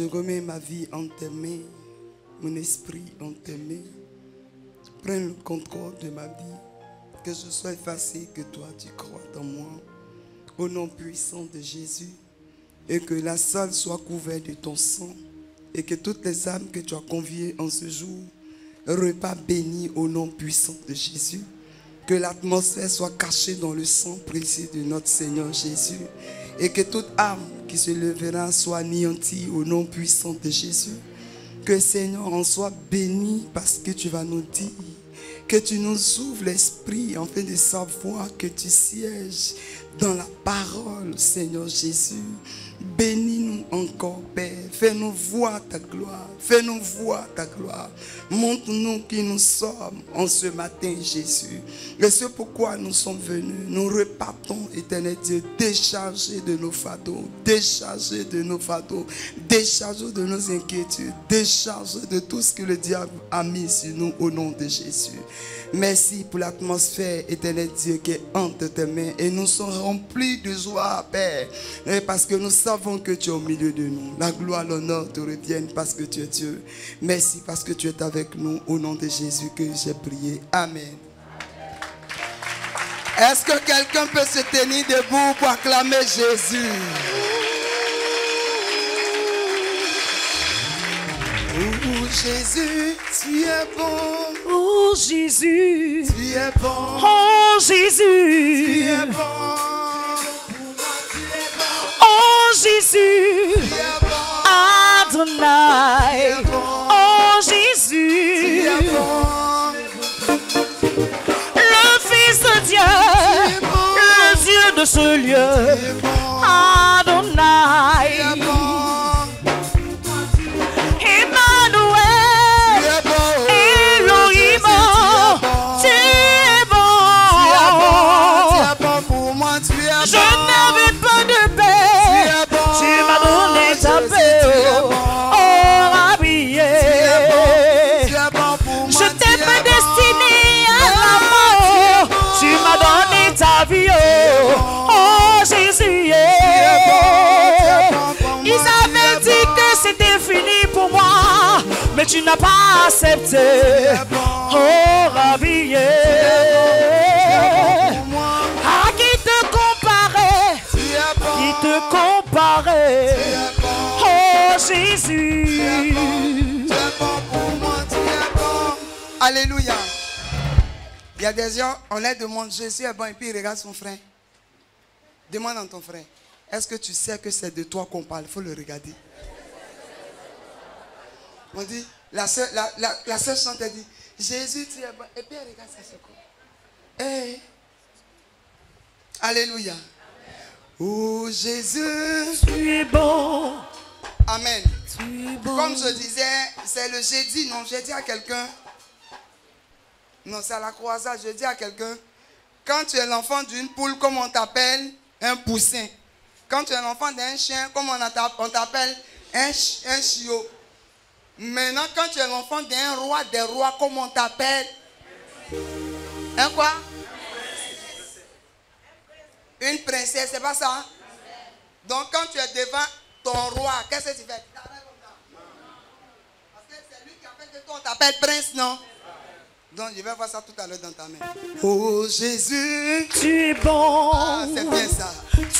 remets ma vie en tes mains, mon esprit en tes mains. Prends le contrôle de ma vie, que je sois effacé, que toi tu crois en moi. Au nom puissant de Jésus, et que la salle soit couverte de ton sang, et que toutes les âmes que tu as conviées en ce jour, repas béni au nom puissant de Jésus. Que l'atmosphère soit cachée dans le sang précieux de notre Seigneur Jésus. Et que toute âme qui se lèvera soit anéantie au nom puissant de Jésus. Que Seigneur en soit béni parce que tu vas nous dire. Que tu nous ouvres l'esprit afin de savoir que tu sièges dans la parole, Seigneur Jésus. Bénis-nous encore, Père. Fais-nous voir ta gloire. Fais-nous voir ta gloire. Montre-nous qui nous sommes en ce matin, Jésus. Et c'est pourquoi nous sommes venus. Nous repartons, éternel Dieu, déchargés de nos fardeaux, déchargés de nos fardeaux, déchargés de nos inquiétudes, déchargés de tout ce que le diable a mis sur nous au nom de Jésus. Merci pour l'atmosphère, éternel Dieu, qui est entre tes mains. Et nous sommes remplis de joie, Père. Et parce que nous savons que tu es au milieu de nous. La gloire, l'honneur te reviennent parce que tu es Dieu. Merci parce que tu es avec nous. Au nom de Jésus que j'ai prié. Amen. Est-ce que quelqu'un peut se tenir debout pour acclamer Jésus? Oh Jésus, tu es bon. Oh Jésus, tu es bon. Oh Jésus, tu es bon. Oh Jésus, tu es bon. Adonai, tu es bon. Oh Jésus, tu es bon. le Fils de Dieu, bon. le Dieu de ce lieu, tu es bon. Adonai, tu es bon. Je n'avais pas de paix. Tu m'as donné ta paix. Oh, habillé. Je t'ai prédestiné à la mort. Tu m'as donné ta vie. Oh, Jésus. Ils avaient dit que c'était fini pour moi, mais tu n'as pas accepté. Oh, habillé. Qui te comparait, oh Jésus. Tu es bon pour moi, tu es bon. Alléluia. Il y a des gens, on leur demande Jésus est bon et puis il regarde son frère. Demande à ton frère, est-ce que tu sais que c'est de toi qu'on parle? Il faut le regarder. On dit, la sœur chante, elle dit, Jésus tu es bon. Et puis elle regarde sa secours. Hey. Alléluia. Oh Jésus, tu es bon. Amen. Tu es bon. Comme je disais, c'est le jeudi. Non, j'ai dit à quelqu'un. Non, c'est à la croisade. Je dis à quelqu'un. Quand tu es l'enfant d'une poule, comment on t'appelle? Un poussin. Quand tu es l'enfant d'un chien, comment on t'appelle? Un chiot. Maintenant, quand tu es l'enfant d'un roi, des rois, comment on t'appelle? Un quoi? Une princesse, c'est pas ça? Donc quand tu es devant ton roi, qu'est-ce que tu fais? Tu t'appelles comme ça. Parce que c'est lui qui appelle de toi, on t'appelle prince, non? Donc je vais voir ça tout à l'heure dans ta main. Oh Jésus, tu es bon. Ah, c'est bien ça.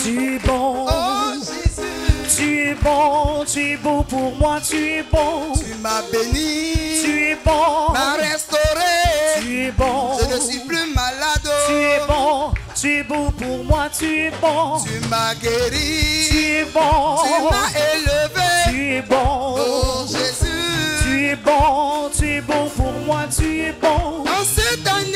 Tu es bon. Oh Jésus, tu es bon, tu es beau pour moi, tu es bon. Tu m'as béni, tu es bon. M'as restauré, tu es bon. Je ne suis plus malade. Tu es bon. Tu es beau pour moi, tu es bon. Tu m'as guéri. Tu es bon. Tu m'as élevé. Tu es bon. Oh Jésus. Tu es bon. Tu es bon pour moi, tu es bon. En cette année,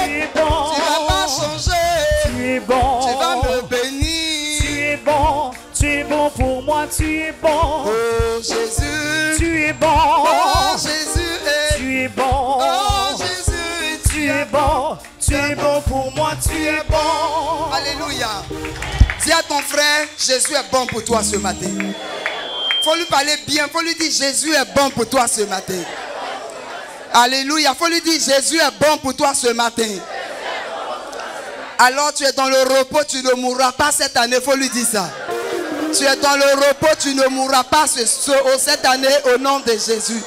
tu es bon. Tu vas pas changer. Tu es bon. Tu vas me bénir. Tu es bon. Tu es bon pour moi, tu es bon. Oh Jésus. Tu es bon. Oh Jésus. Tu es bon. Oh Jésus. Tu es bon. Tu es bon pour moi, tu es bon. Alléluia. Dis à ton frère, Jésus est bon pour toi ce matin. Faut lui parler bien, faut lui dire Jésus est bon pour toi ce matin. Alléluia. Faut lui dire Jésus est bon pour toi ce matin. Alors tu es dans le repos, tu ne mourras pas cette année, faut lui dire ça. Tu es dans le repos, tu ne mourras pas cette année au nom de Jésus.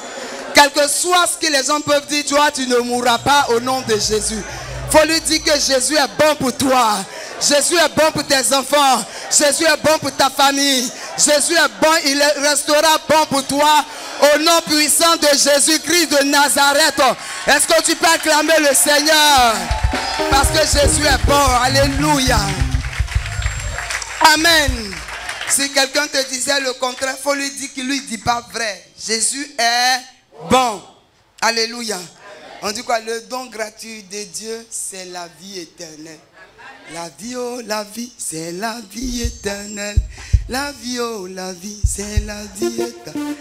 Quel que soit ce que les gens peuvent dire, toi, tu ne mourras pas au nom de Jésus. Il faut lui dire que Jésus est bon pour toi. Jésus est bon pour tes enfants. Jésus est bon pour ta famille. Jésus est bon, il restera bon pour toi. Au nom puissant de Jésus-Christ de Nazareth. Est-ce que tu peux acclamer le Seigneur? Parce que Jésus est bon. Alléluia. Amen. Si quelqu'un te disait le contraire, il faut lui dire qu'il ne lui dit pas vrai. Jésus est bon. Alléluia. On dit quoi? Le don gratuit de Dieu, c'est la vie éternelle. La vie, oh la vie, c'est la vie éternelle. La vie, oh la vie, c'est la vie éternelle.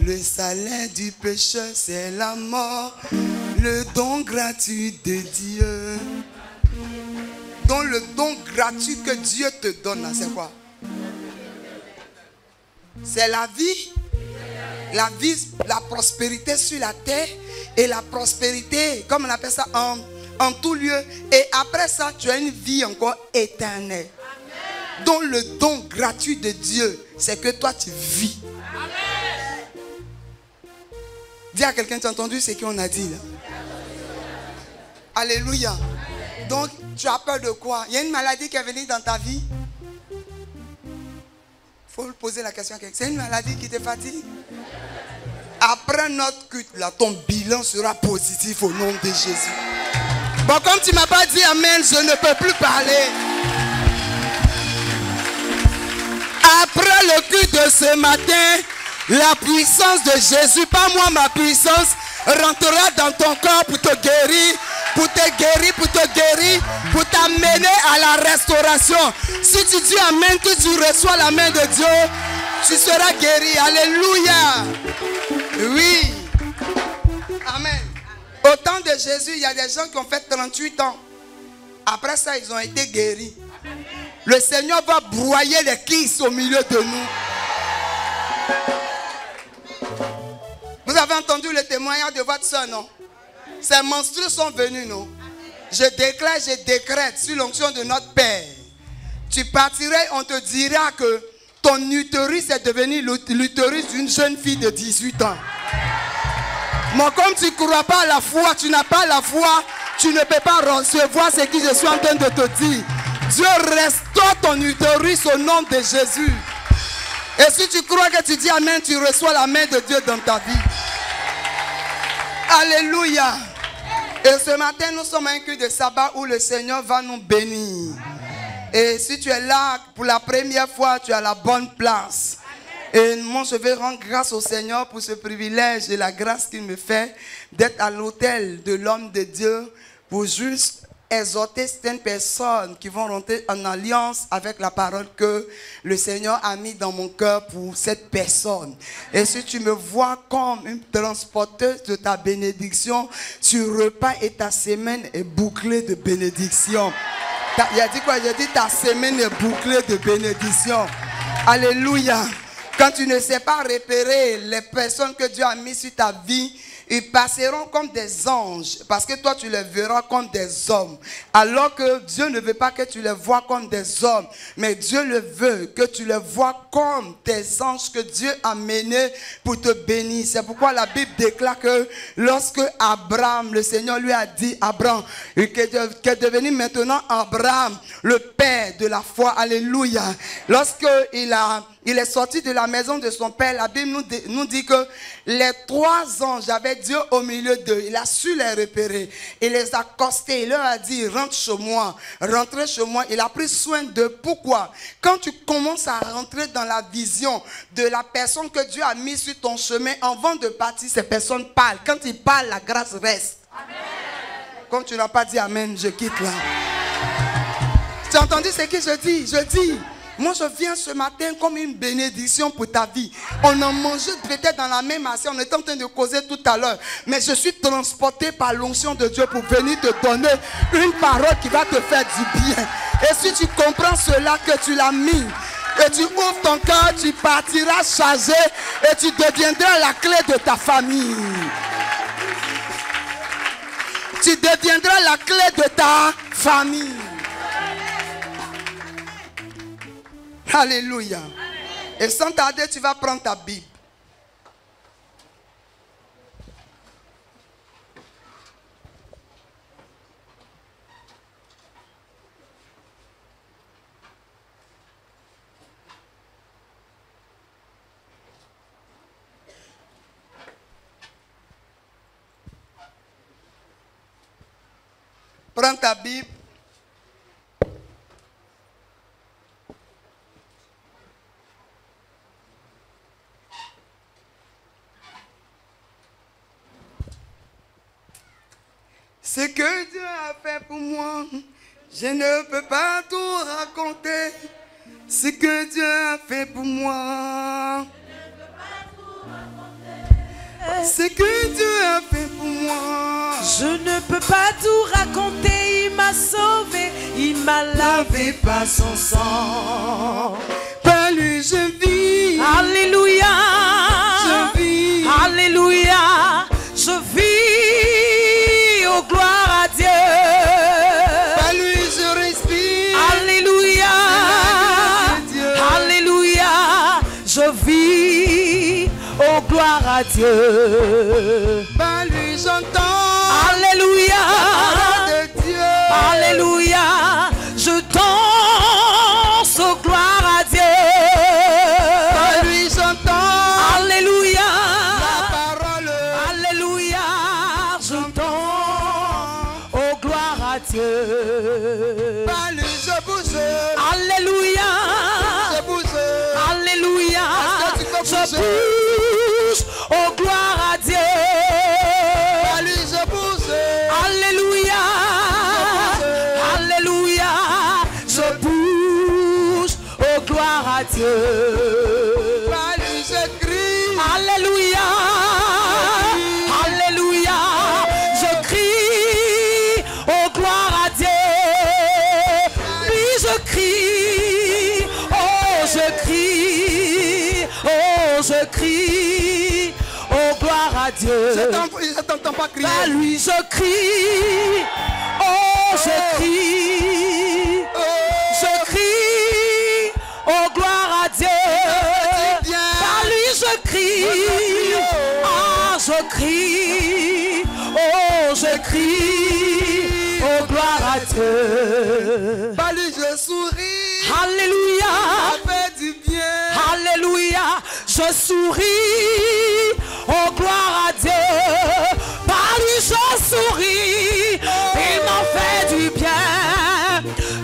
Le salaire du pécheur, c'est la mort. Le don gratuit de Dieu. Donc le don gratuit que Dieu te donne, c'est quoi? C'est la vie, la prospérité sur la terre et la prospérité, comme on appelle ça, en tout lieu. Et après ça, tu as une vie encore éternelle. Amen. Donc le don gratuit de Dieu, c'est que toi tu vis. Amen. Dis à quelqu'un, tu as entendu ce qu'on a dit là? Alléluia. Amen. Donc tu as peur de quoi? Il y a une maladie qui est venue dans ta vie? Il faut poser la question à quelqu'un. C'est une maladie qui te fatigue? Après notre culte, là, ton bilan sera positif au nom de Jésus. Bon, comme tu ne m'as pas dit amen, je ne peux plus parler. Après le culte de ce matin, la puissance de Jésus, pas moi, ma puissance, rentrera dans ton corps pour te guérir, pour t'amener à la restauration. Si tu dis amen, que tu reçois la main de Dieu, tu seras guéri. Alléluia. Oui. Amen. Au temps de Jésus, il y a des gens qui ont fait 38 ans. Après ça, ils ont été guéris. Le Seigneur va broyer les kisses au milieu de nous. Vous avez entendu le témoignage de votre soeur, non? Ces monstres sont venus, non? Je déclare, je décrète sur l'onction de notre Père. Tu partirais, on te dira que ton utérus est devenu l'utérus d'une jeune fille de 18 ans. Mais comme tu ne crois pas à la foi, tu n'as pas la foi, tu ne peux pas recevoir ce que je suis en train de te dire. Dieu restaure ton utérus au nom de Jésus. Et si tu crois que tu dis amen, tu reçois la main de Dieu dans ta vie. Alléluia. Et ce matin, nous sommes à un culte de sabbat où le Seigneur va nous bénir. Et si tu es là pour la première fois, tu as la bonne place. Et moi, je vais rendre grâce au Seigneur pour ce privilège et la grâce qu'il me fait d'être à l'autel de l'homme de Dieu pour juste exhorter certaines personnes qui vont rentrer en alliance avec la parole que le Seigneur a mis dans mon cœur pour cette personne. Et si tu me vois comme une transporteuse de ta bénédiction, tu repars et ta semaine est bouclée de bénédiction. Il a dit quoi? Il a dit ta semaine est bouclée de bénédiction. Alléluia. Quand tu ne sais pas repérer les personnes que Dieu a mises sur ta vie, ils passeront comme des anges. Parce que toi, tu les verras comme des hommes. Alors que Dieu ne veut pas que tu les vois comme des hommes. Mais Dieu le veut, que tu les vois comme des anges que Dieu a menés pour te bénir. C'est pourquoi la Bible déclare que lorsque Abraham, le Seigneur lui a dit, Abraham, qui est devenu maintenant Abraham, le père de la foi. Alléluia. Il est sorti de la maison de son père. La Bible nous dit que les 3 anges avaient Dieu au milieu d'eux. Il a su les repérer. Il les a accostés. Il leur a dit, rentre chez moi. Rentrez chez moi. Il a pris soin d'eux. Pourquoi? Quand tu commences à rentrer dans la vision de la personne que Dieu a mise sur ton chemin, avant de partir, ces personnes parlent. Quand ils parlent, la grâce reste. Amen. Comme tu n'as pas dit amen, je quitte là. Tu as entendu ce que je dis? Je dis. Moi, je viens ce matin comme une bénédiction pour ta vie. On en mangeait peut-être dans la même assiette. On était en train de causer tout à l'heure. Mais je suis transporté par l'onction de Dieu pour venir te donner une parole qui va te faire du bien. Et si tu comprends cela, que tu l'as mis, et tu ouvres ton cœur, tu partiras chargé et tu deviendras la clé de ta famille. Tu deviendras la clé de ta famille. Alléluia. Et sans tarder, tu vas prendre ta Bible. Prends ta Bible. Ce que Dieu a fait pour moi, je ne peux pas tout raconter. Ce que Dieu a fait pour moi. Ce que Dieu a fait pour moi. Je ne peux pas tout raconter. Il m'a sauvé, il m'a lavé par son sang. Par lui je vis. Alléluia. Je vis. Alléluia. Je vis. Oh gloire à Dieu. Par lui je respire. Alléluia. Alléluia. Je vis. Oh gloire à Dieu. Par lui j'entends. Alléluia. De Dieu. Alléluia. Je danse. Oh gloire à Dieu. Par lui j'entends. Alléluia. La parole. Alléluia. Je danse. Oh gloire à Dieu. Par lui je bouge. Alléluia. Je bouge. Alléluia. Est-ce que tu peux Je bouger? bouge. Oh gloire à Dieu. Par lui je bouge. Alléluia. Alléluia. Je bouge. Oh gloire à Dieu. Par lui je crie. Alléluia. Alléluia. Je crie. Oh gloire à Dieu. Oui, je crie. Oh, je crie. Oh, je crie. Oh gloire à Dieu. Je t'entends pas crier. Par lui je crie. Oh, je crie. Je crie. Oh gloire à Dieu. Par lui je crie. Ah, je crie. Oh, je crie. Oh gloire à Dieu. Par lui je souris. Alléluia. Ça fait du bien. Alléluia. Je souris. Oh gloire à Dieu. Par lui je souris. Il m'en fait du bien.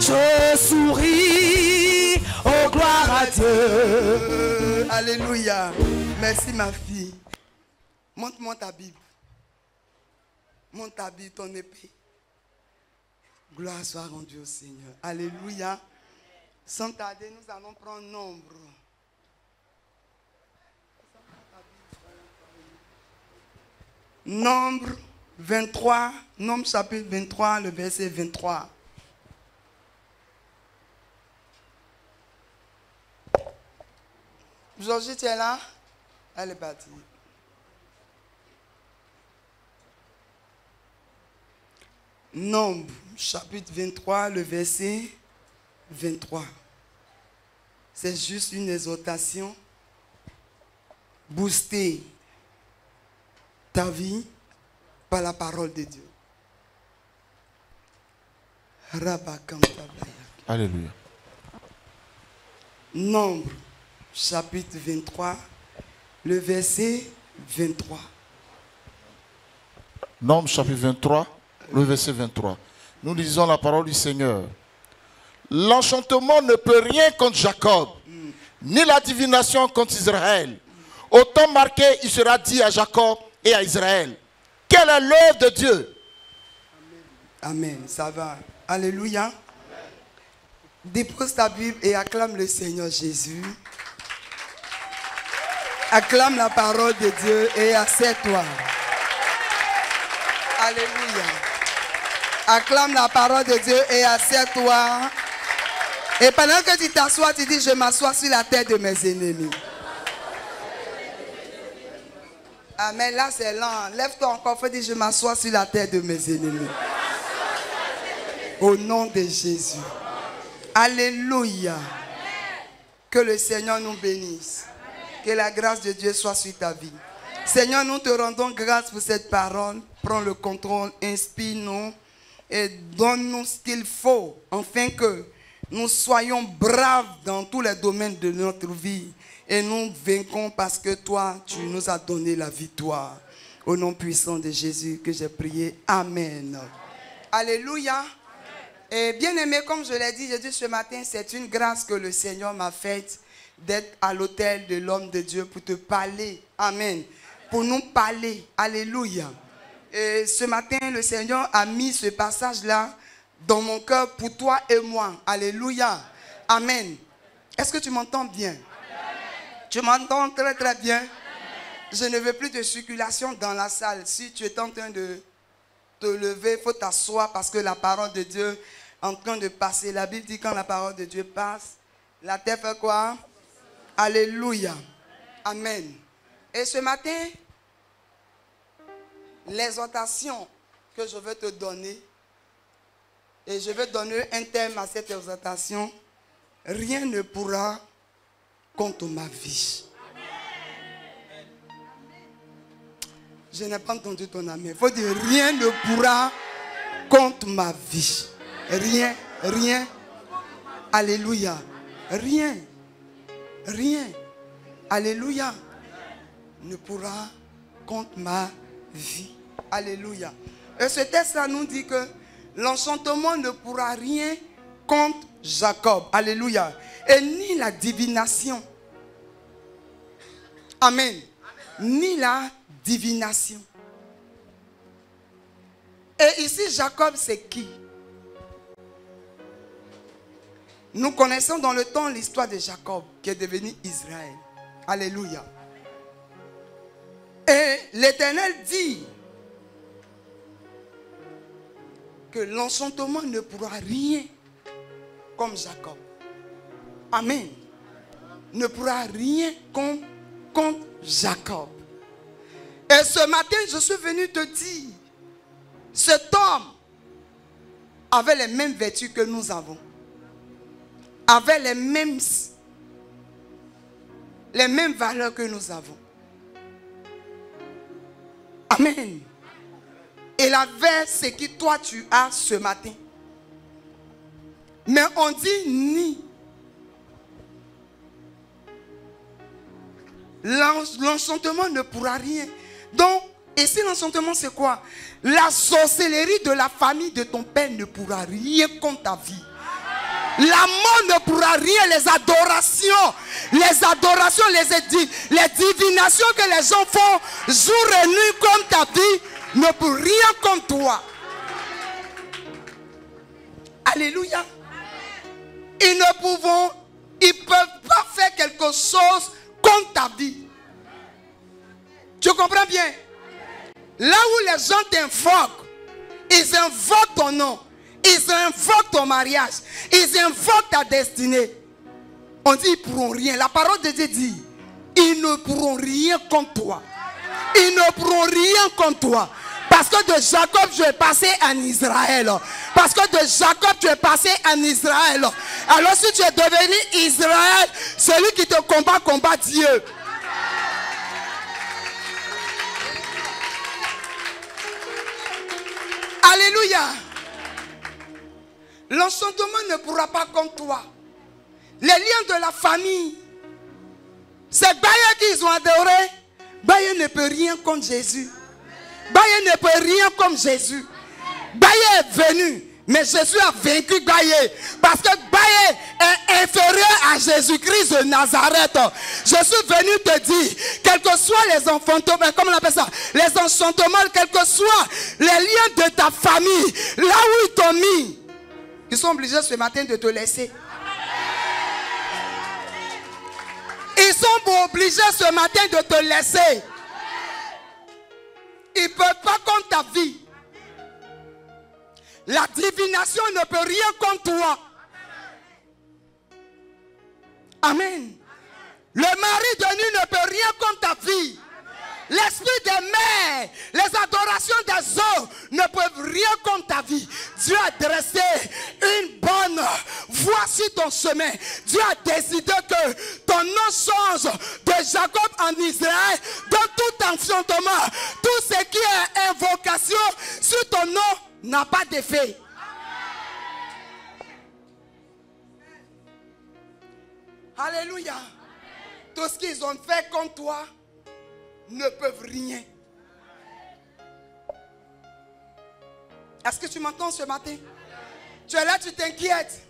Je souris. Oh gloire à Dieu. Alléluia. Merci ma fille. Montre-moi ta Bible. Montre ta Bible, ton épée. Gloire soit rendue au Seigneur. Alléluia. Sans tarder, nous allons prendre nombre. Nombre 23, Nombre chapitre 23, le verset 23. Georgie, tu es là? Elle est partie. Nombre chapitre 23, le verset 23. C'est juste une exhortation. Booster ta vie par la parole de Dieu. Alléluia. Nombre, chapitre 23, le verset 23. Nombre, chapitre 23, le verset 23. Nous lisons la parole du Seigneur. L'enchantement ne peut rien contre Jacob, ni la divination contre Israël. Au temps marqué, il sera dit à Jacob et à Israël: quelle est l'œuvre de Dieu? Amen. Ça va. Alléluia. Dépose ta Bible et acclame le Seigneur Jésus. Acclame la parole de Dieu et assieds-toi. Alléluia. Acclame la parole de Dieu et assieds-toi. Et pendant que tu t'assois, tu dis: je m'assois sur la tête de mes ennemis. Amen. Là, c'est lent. Lève-toi encore. Fais dire: je m'assois sur la tête de mes ennemis. Au nom de Jésus. Alléluia. Que le Seigneur nous bénisse. Que la grâce de Dieu soit sur ta vie. Seigneur, nous te rendons grâce pour cette parole. Prends le contrôle, inspire-nous et donne-nous ce qu'il faut afin que nous soyons braves dans tous les domaines de notre vie et nous vaincons parce que toi, tu nous as donné la victoire. Au nom puissant de Jésus que j'ai prié. Amen. Alléluia. Et bien aimé, comme je l'ai dit, ce matin, c'est une grâce que le Seigneur m'a faite d'être à l'autel de l'homme de Dieu pour te parler. Amen. Pour nous parler. Alléluia. Et ce matin, le Seigneur a mis ce passage-là dans mon cœur pour toi et moi. Alléluia. Amen. Est-ce que tu m'entends bien? Amen. Tu m'entends très très bien? Amen. Je ne veux plus de circulation dans la salle. Si tu es en train de te lever, il faut t'asseoir parce que la parole de Dieu est en train de passer. La Bible dit quand la parole de Dieu passe, la terre fait quoi? Alléluia. Amen. Et ce matin, l'exhortation que je veux te donner, et je vais donner un thème à cette exhortation, rien ne pourra contre ma vie. Je n'ai pas entendu ton amen. Il faut dire rien ne pourra contre ma vie. Rien, rien. Alléluia. Rien, rien. Alléluia. Ne pourra contre ma vie. Alléluia. Et ce texte-là nous dit que l'enchantement ne pourra rien contre Jacob. Alléluia. Et ni la divination. Amen. Ni la divination. Et ici, Jacob, c'est qui? Nous connaissons dans le temps l'histoire de Jacob qui est devenu Israël. Alléluia. Et l'Éternel dit que l'enchantement ne pourra rien comme Jacob. Amen. Ne pourra rien contre Jacob. Et ce matin, je suis venu te dire, cet homme avait les mêmes vertus que nous avons. Avait les mêmes valeurs que nous avons. Amen. Il avait ce que toi tu as ce matin. Mais on dit ni. L'enchantement ne pourra rien. Donc, ici l'enchantement c'est quoi? La sorcellerie de la famille de ton père ne pourra rien contre ta vie. La mort ne pourra rien, les adorations, les divinations que les gens font jour et nuit comme ta vie ne pourront rien contre toi. Alléluia. Ils ne peuvent pas faire quelque chose contre ta vie. Tu comprends bien? Là où les gens t'invoquent, ils invoquent ton nom. Ils invoquent ton mariage. Ils invoquent ta destinée. On dit ils ne pourront rien. La parole de Dieu dit, ils ne pourront rien contre toi. Ils ne pourront rien contre toi. Parce que de Jacob, tu es passé en Israël. Parce que de Jacob, tu es passé en Israël. Alors si tu es devenu Israël, celui qui te combat Dieu. Alléluia. L'enchantement ne pourra pas contre toi. Les liens de la famille, c'est Baye qu'ils ont adoré. Baye ne peut rien contre Jésus. Baye ne peut rien comme Jésus. Baye est venu, mais Jésus a vaincu Baye. Parce que Baye est inférieur à Jésus-Christ de Nazareth. Je suis venu te dire, quels que soient les enchantements, comment on appelle ça, les enchantements, quels que soient les liens de ta famille, là où ils t'ont mis, ils sont obligés ce matin de te laisser. Ils sont obligés ce matin de te laisser. Ils ne peuvent pas contre ta vie. La divination ne peut rien contre toi. Amen. Le mari de nu ne peut rien contre ta vie. L'esprit des mers, les adorations des eaux ne peuvent rien contre ta vie. Dieu a dressé une bonne fois sur ton chemin, Dieu a décidé que ton nom change de Jacob en Israël, dans tout enchantement, tout ce qui est invocation sur ton nom n'a pas d'effet. Alléluia. Tout ce qu'ils ont fait contre toi ne peuvent rien. Est-ce que tu m'entends ce matin? Tu es là, tu t'inquiètes.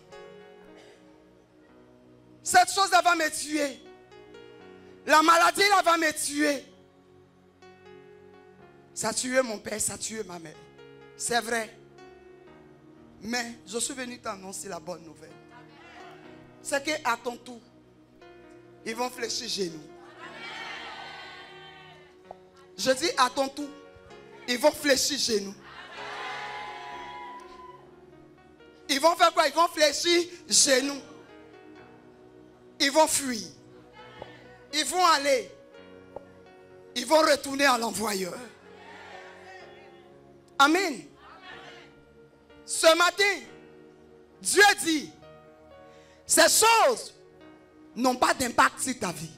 Cette chose, elle va me tuer. La maladie, elle va me tuer. Ça a tué mon père, ça a tué ma mère. C'est vrai. Mais je suis venu t'annoncer la bonne nouvelle. C'est qu'à ton tour, ils vont fléchir genoux. Je dis à ton tour, ils vont fléchir genoux. Ils vont faire quoi? Ils vont fléchir genoux. Ils vont fuir. Ils vont aller. Ils vont retourner à l'envoyeur. Amen. Ce matin, Dieu dit, ces choses n'ont pas d'impact sur ta vie.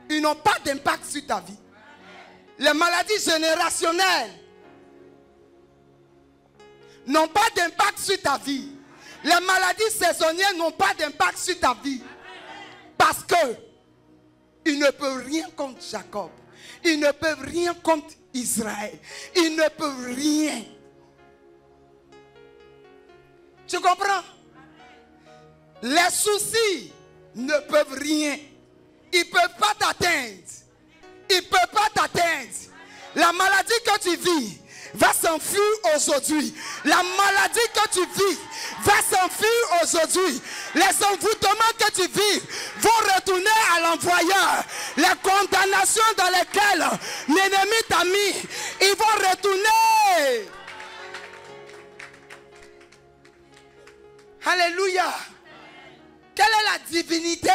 Ils n'ont pas d'impact sur ta vie. Les maladies générationnelles n'ont pas d'impact sur ta vie. Les maladies saisonnières n'ont pas d'impact sur ta vie. Parce que ils ne peuvent rien contre Jacob. Ils ne peuvent rien contre Israël. Ils ne peuvent rien. Tu comprends? Les soucis ne peuvent rien. Ils ne peuvent pas t'atteindre. Ils ne peuvent pas t'atteindre. La maladie que tu vis va s'enfuir aujourd'hui. La maladie que tu vis va s'enfuir aujourd'hui. Les envoûtements que tu vis vont retourner à l'envoyeur. Les condamnations dans lesquelles l'ennemi t'a mis, ils vont retourner. Alléluia. Quelle est la divinité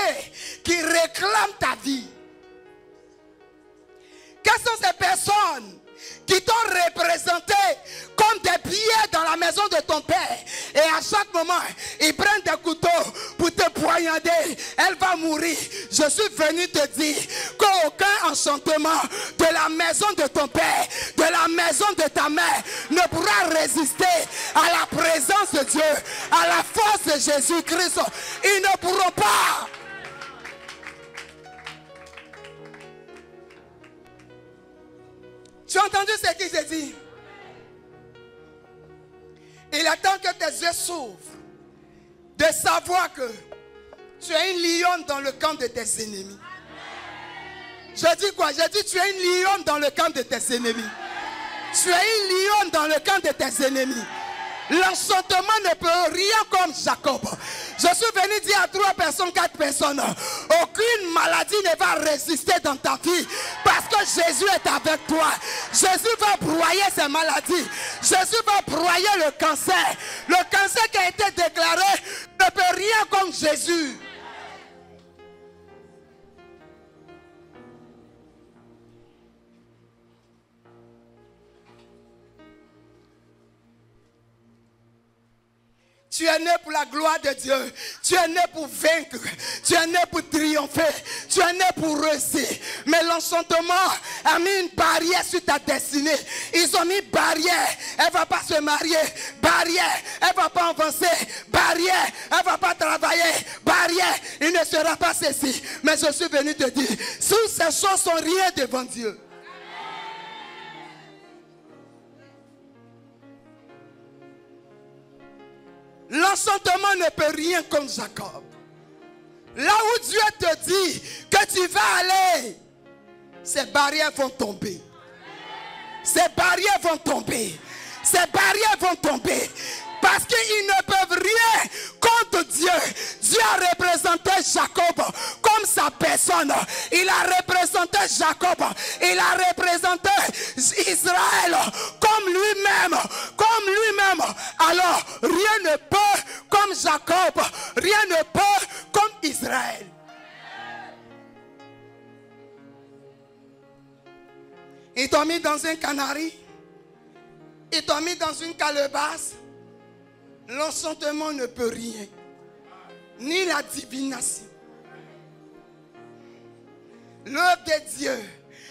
qui réclame ta vie? Quelles sont ces personnes qui t'ont représenté comme des billets dans la maison de ton père? Et à chaque moment, ils prennent des couteaux pour te poignarder. Elle va mourir. Je suis venu te dire qu'aucun enchantement de la maison de ton père, de la maison de ta mère, ne pourra résister à la présence de Dieu, à la force de Jésus-Christ. Ils ne pourront pas. Tu as entendu ce qu'il s'est dit? Il attend que tes yeux s'ouvrent de savoir que tu es une lionne dans le camp de tes ennemis. Je dis quoi? Je dis tu es une lionne dans le camp de tes ennemis. Tu es une lionne dans le camp de tes ennemis. L'enchantement ne peut rien comme Jacob. Je suis venu dire à 3 personnes, 4 personnes, aucune maladie ne va résister dans ta vie parce que Jésus est avec toi. Jésus va broyer ces maladies. Jésus va broyer le cancer. Le cancer qui a été déclaré ne peut rien comme Jésus. Tu es né pour la gloire de Dieu. Tu es né pour vaincre. Tu es né pour triompher. Tu es né pour réussir. Mais l'enchantement a mis une barrière sur ta destinée. Ils ont mis barrière. Elle ne va pas se marier. Barrière. Elle ne va pas avancer. Barrière. Elle ne va pas travailler. Barrière. Il ne sera pas ceci. Mais je suis venu te dire, toutes ces choses sont rien devant Dieu. L'enchantement ne peut rien comme Jacob. Là où Dieu te dit que tu vas aller, ces barrières vont tomber. Ces barrières vont tomber. Ces barrières vont tomber. Parce qu'ils ne peuvent rien contre Dieu. Dieu a représenté Jacob comme sa personne. Il a représenté Jacob. Il a représenté Israël comme lui-même. Comme lui-même. Alors, rien ne peut comme Jacob. Rien ne peut comme Israël. Ils t'ont mis dans un canari. Ils t'ont mis dans une calebasse. L'enchantement ne peut rien. ni la divination. L'œuvre de Dieu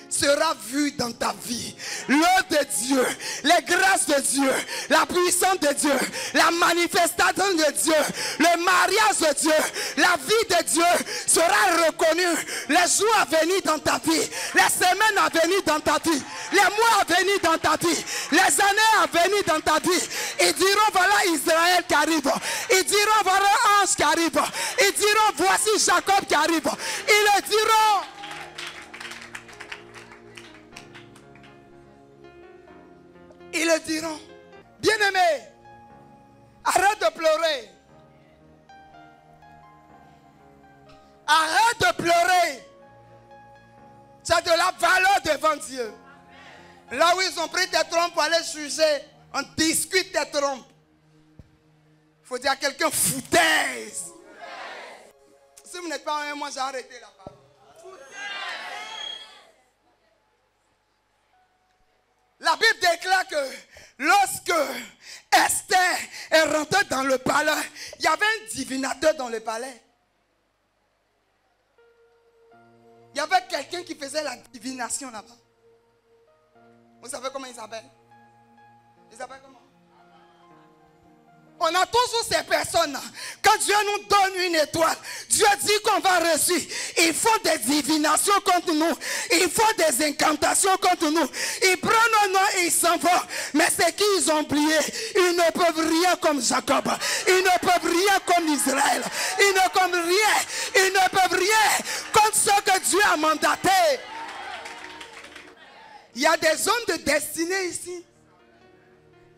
sera vue dans ta vie. L'œuvre de Dieu, les grâces de Dieu, la puissance de Dieu, la manifestation de Dieu, le mariage de Dieu, la vie de Dieu sera reconnue. Les jours à venir dans ta vie, les semaines à venir dans ta vie, les mois à venir dans ta vie, les années à venir dans ta vie. Ils diront voilà Israël qui arrive. Ils diront voilà Ange qui arrive. Ils diront voici Jacob qui arrive. Ils le diront. Ils le diront. Bien-aimé, arrête de pleurer. Arrête de pleurer. Tu as de la valeur devant Dieu. Là où ils ont pris tes trompes pour aller juger, on discute tes trompes. Il faut dire à quelqu'un foutaise. Si vous n'êtes pas un, moi j'ai arrêté la parole. La Bible déclare que lorsque Esther est rentrée dans le palais, il y avait un divinateur dans le palais. Il y avait quelqu'un qui faisait la divination là-bas. Vous savez comment il s'appelle? Il s'appelle comment? On a toujours ces personnes. Quand Dieu nous donne une étoile, Dieu dit qu'on va reçu. Ils font des divinations contre nous. Ils font des incantations contre nous. Ils prennent nos noms et ils s'en vont. Mais c'est qu'ils ont oublié. Ils ne peuvent rien comme Jacob. Ils ne peuvent rien comme Israël. Ils ne peuvent rien. Ils ne peuvent rien contre ce que Dieu a mandaté. Il y a des hommes de destinée ici.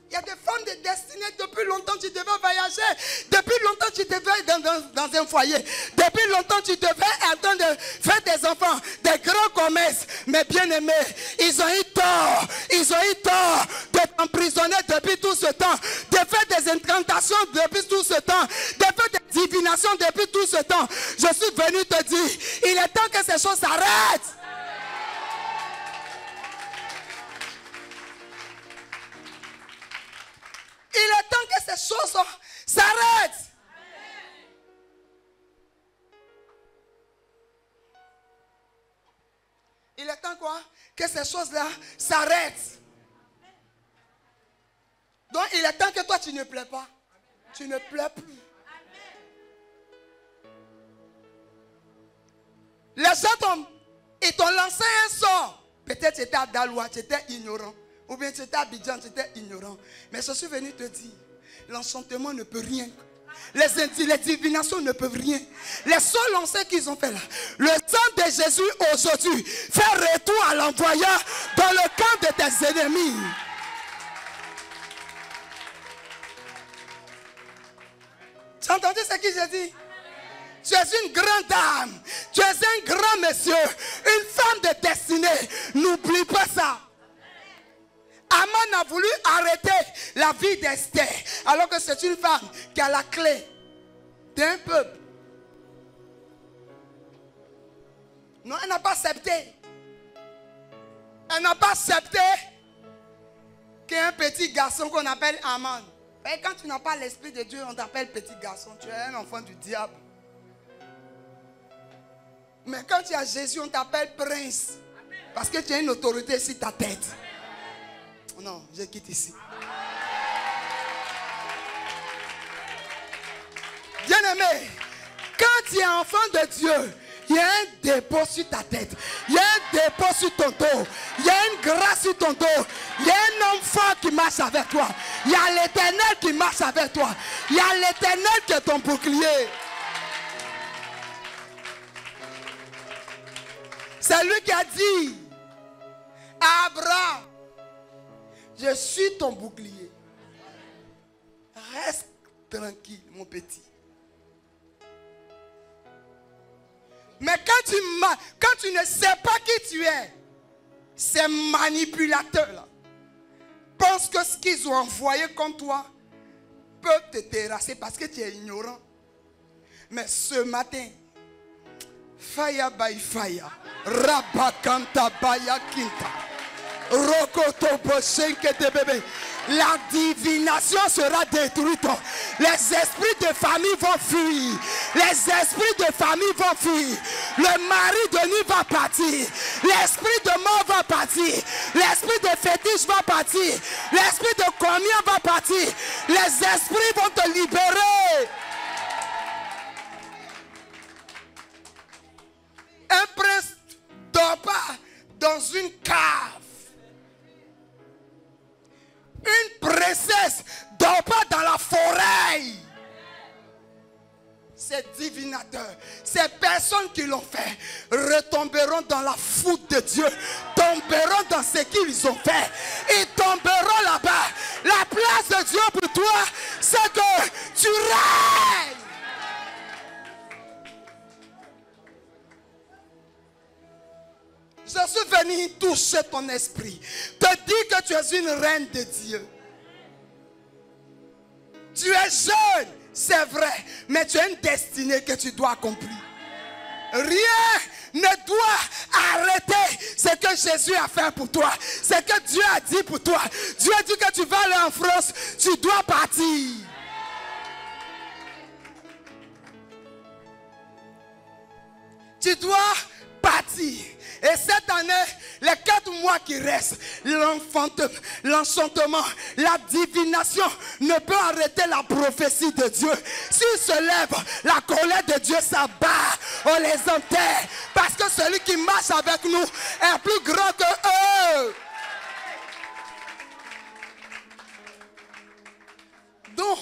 Il y a des femmes de destinée. Depuis longtemps, tu devais voyager. Depuis longtemps, tu devais être dans un foyer. Depuis longtemps, tu devais être en train de faire des enfants, des grands commerces. Mais bien aimés, ils ont eu tort. Ils ont eu tort de t'emprisonner depuis tout ce temps. De faire des incantations depuis tout ce temps. De faire des divinations depuis tout ce temps. Je suis venu te dire, il est temps que ces choses s'arrêtent. Il est temps que ces choses s'arrêtent. Il est temps quoi? Que ces choses-là s'arrêtent. Donc il est temps que toi tu ne pleures pas. Tu ne pleures plus. Les gens t'ont lancé un sort. Peut-être tu étais à Daloa, tu étais ignorant. Ou bien tu étais à Abidjan, tu étais ignorant. Mais je suis venu te dire, l'enchantement ne peut rien. Les divinations ne peuvent rien. Les seuls lancers qu'ils ont fait là. Le sang de Jésus aujourd'hui fait retour à l'envoyeur dans le camp de tes ennemis. Tu as entendu ce que j'ai dit? Tu es une grande dame. Tu es un grand monsieur. Une femme de destinée. N'oublie pas ça. Aman a voulu arrêter la vie d'Esther, alors que c'est une femme qui a la clé d'un peuple. Non, elle n'a pas accepté. Elle n'a pas accepté qu'un petit garçon qu'on appelle Aman. Et quand tu n'as pas l'esprit de Dieu, on t'appelle petit garçon. Tu es un enfant du diable. Mais quand tu as Jésus, on t'appelle prince. Parce que tu as une autorité sur ta tête. Non, je quitte ici. Bien-aimé, quand tu es enfant de Dieu, il y a un dépôt sur ta tête. Il y a un dépôt sur ton dos. Il y a une grâce sur ton dos. Il y a un homme fort qui marche avec toi. Il y a l'Éternel qui marche avec toi. Il y a l'Éternel qui est ton bouclier. C'est lui qui a dit à Abraham, je suis ton bouclier. Reste tranquille, mon petit. Mais quand tu ne sais pas qui tu es, ces manipulateurs-là pensent que ce qu'ils ont envoyé contre toi peuvent te terrasser parce que tu es ignorant. Mais ce matin, faya by faya, rabakanta baya kinta. La divination sera détruite. Les esprits de famille vont fuir. Les esprits de famille vont fuir. Le mari de nuit va partir. L'esprit de mort va partir. L'esprit de fétiche va partir. L'esprit de communion va partir. Les esprits vont te libérer. Un prince ne dort pas dans une cave. Une princesse ne dort pas dans la forêt. Ces divinateurs, ces personnes qui l'ont fait, retomberont dans la foudre de Dieu, tomberont dans ce qu'ils ont fait. Ils tomberont là-bas. La place de Dieu pour toi, c'est que tu règnes. Je suis venu toucher ton esprit, te dire que tu es une reine de Dieu. Tu es jeune, c'est vrai, mais tu as une destinée que tu dois accomplir. Rien ne doit arrêter ce que Jésus a fait pour toi, ce que Dieu a dit pour toi. Dieu a dit que tu vas aller en France, tu dois partir. Tu dois partir. Et cette année, les 4 mois qui restent, l'enchantement, la divination ne peut arrêter la prophétie de Dieu. S'il se lève, la colère de Dieu s'abat. On les enterre. Parce que celui qui marche avec nous est plus grand que eux. Donc,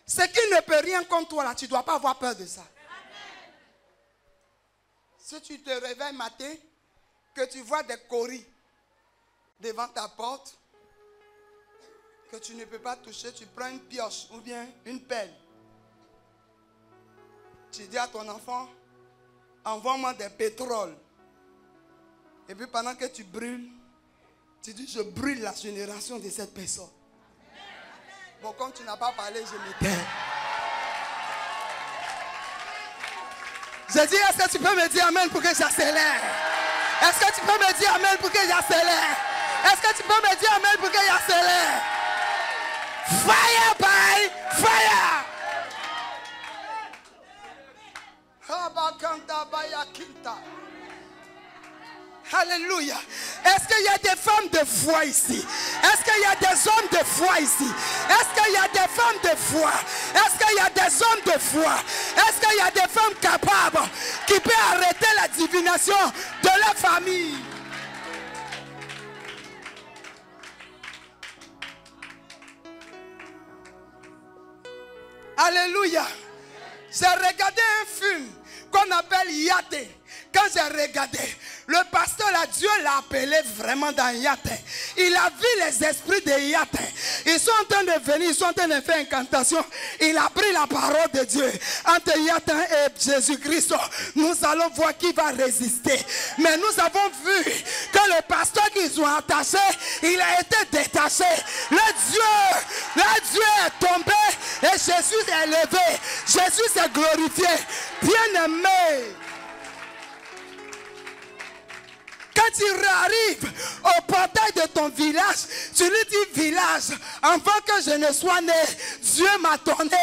ce qui ne peut rien contre toi, là, tu ne dois pas avoir peur de ça. Si tu te réveilles matin, que tu vois des coris devant ta porte, que tu ne peux pas toucher, tu prends une pioche ou bien une pelle. Tu dis à ton enfant, envoie-moi des pétroles. Et puis pendant que tu brûles, tu dis, je brûle la génération de cette personne. Bon, comme tu n'as pas parlé, je me tais. Je dis, est-ce que tu peux me dire amen pour que j'accélère? Est-ce que tu peux me dire amen pour que j'accélère? Est-ce que tu peux me dire amen pour que j'accélère? Fire by fire! Alléluia. Est-ce qu'il y a des femmes de foi ici? Est-ce qu'il y a des hommes de foi ici? Est-ce qu'il y a des femmes de foi? Est-ce qu'il y a des hommes de foi? Est-ce qu'il y a des femmes capables qui peuvent arrêter la divination de leur famille? Alléluia. J'ai regardé un film qu'on appelle Yaté. Quand j'ai regardé, le pasteur, là, Dieu l'a appelé vraiment dans Yatin. Il a vu les esprits de Yatin. Ils sont en train de venir, ils sont en train de faire incantation. Il a pris la parole de Dieu. Entre Yatin et Jésus-Christ, nous allons voir qui va résister. Mais nous avons vu que le pasteur qu'ils ont attaché, il a été détaché. Le Dieu est tombé et Jésus est élevé. Jésus s'est glorifié. Bien-aimé. Quand tu arrives au portail de ton village, tu lui dis village, avant que je ne sois né, Dieu m'a donné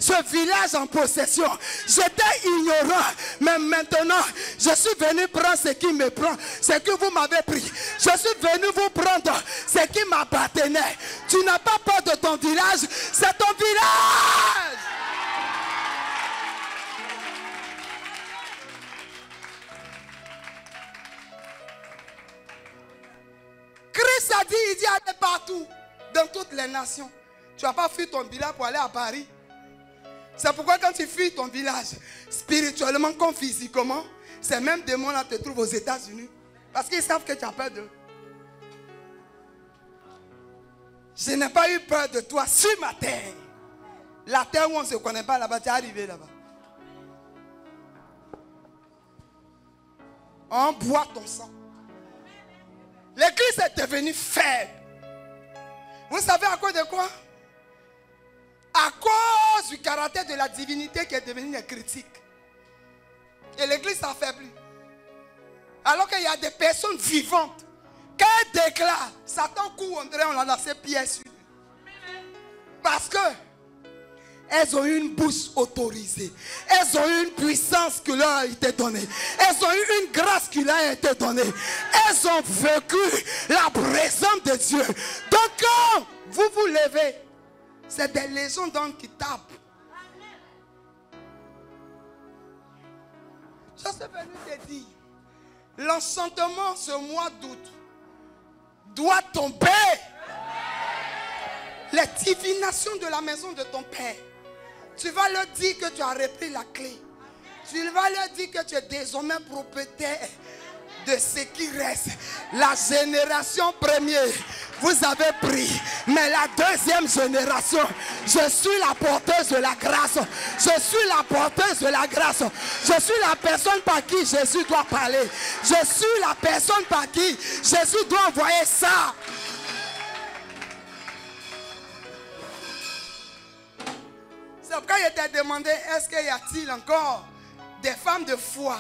ce village en possession. J'étais ignorant, mais maintenant, je suis venu prendre ce qui me prend, ce que vous m'avez pris. Je suis venu vous prendre ce qui m'appartenait. Tu n'as pas peur de ton village, c'est ton village. Christ a dit, il dit allez partout, dans toutes les nations. Tu n'as pas fui ton village pour aller à Paris. C'est pourquoi quand tu fuis ton village, spirituellement comme physiquement, ces mêmes démons-là te trouvent aux États-Unis. Parce qu'ils savent que tu as peur d'eux. Je n'ai pas eu peur de toi sur ma terre. La terre où on ne se connaît pas là-bas, tu es arrivé là-bas. On boit ton sang. L'église est devenue faible. Vous savez à cause de quoi? À cause du caractère de la divinité qui est devenue critique. Et l'église s'affaiblit. Alors qu'il y a des personnes vivantes, Quand elle déclare, Satan court, on dirait on a lancé pierre sur lui. Parce que elles ont eu une bouche autorisée. Elles ont eu une puissance qui leur a été donnée. Elles ont eu une grâce qui leur a été donnée. Elles ont vécu la présence de Dieu. Donc quand vous vous levez, c'est des légions d'hommes qui tapent. Je suis venu te dire, l'enchantement ce mois d'août doit tomber. Les divinations de la maison de ton père. Tu vas leur dire que tu as repris la clé. Tu vas leur dire que tu es désormais propriétaire de ce qui reste. La génération première, vous avez pris. Mais la deuxième génération, je suis la porteuse de la grâce. Je suis la porteuse de la grâce. Je suis la personne par qui Jésus doit parler. Je suis la personne par qui Jésus doit envoyer ça. C'est pourquoi je t'ai demandé, est-ce qu'il y a-t-il encore des femmes de foi?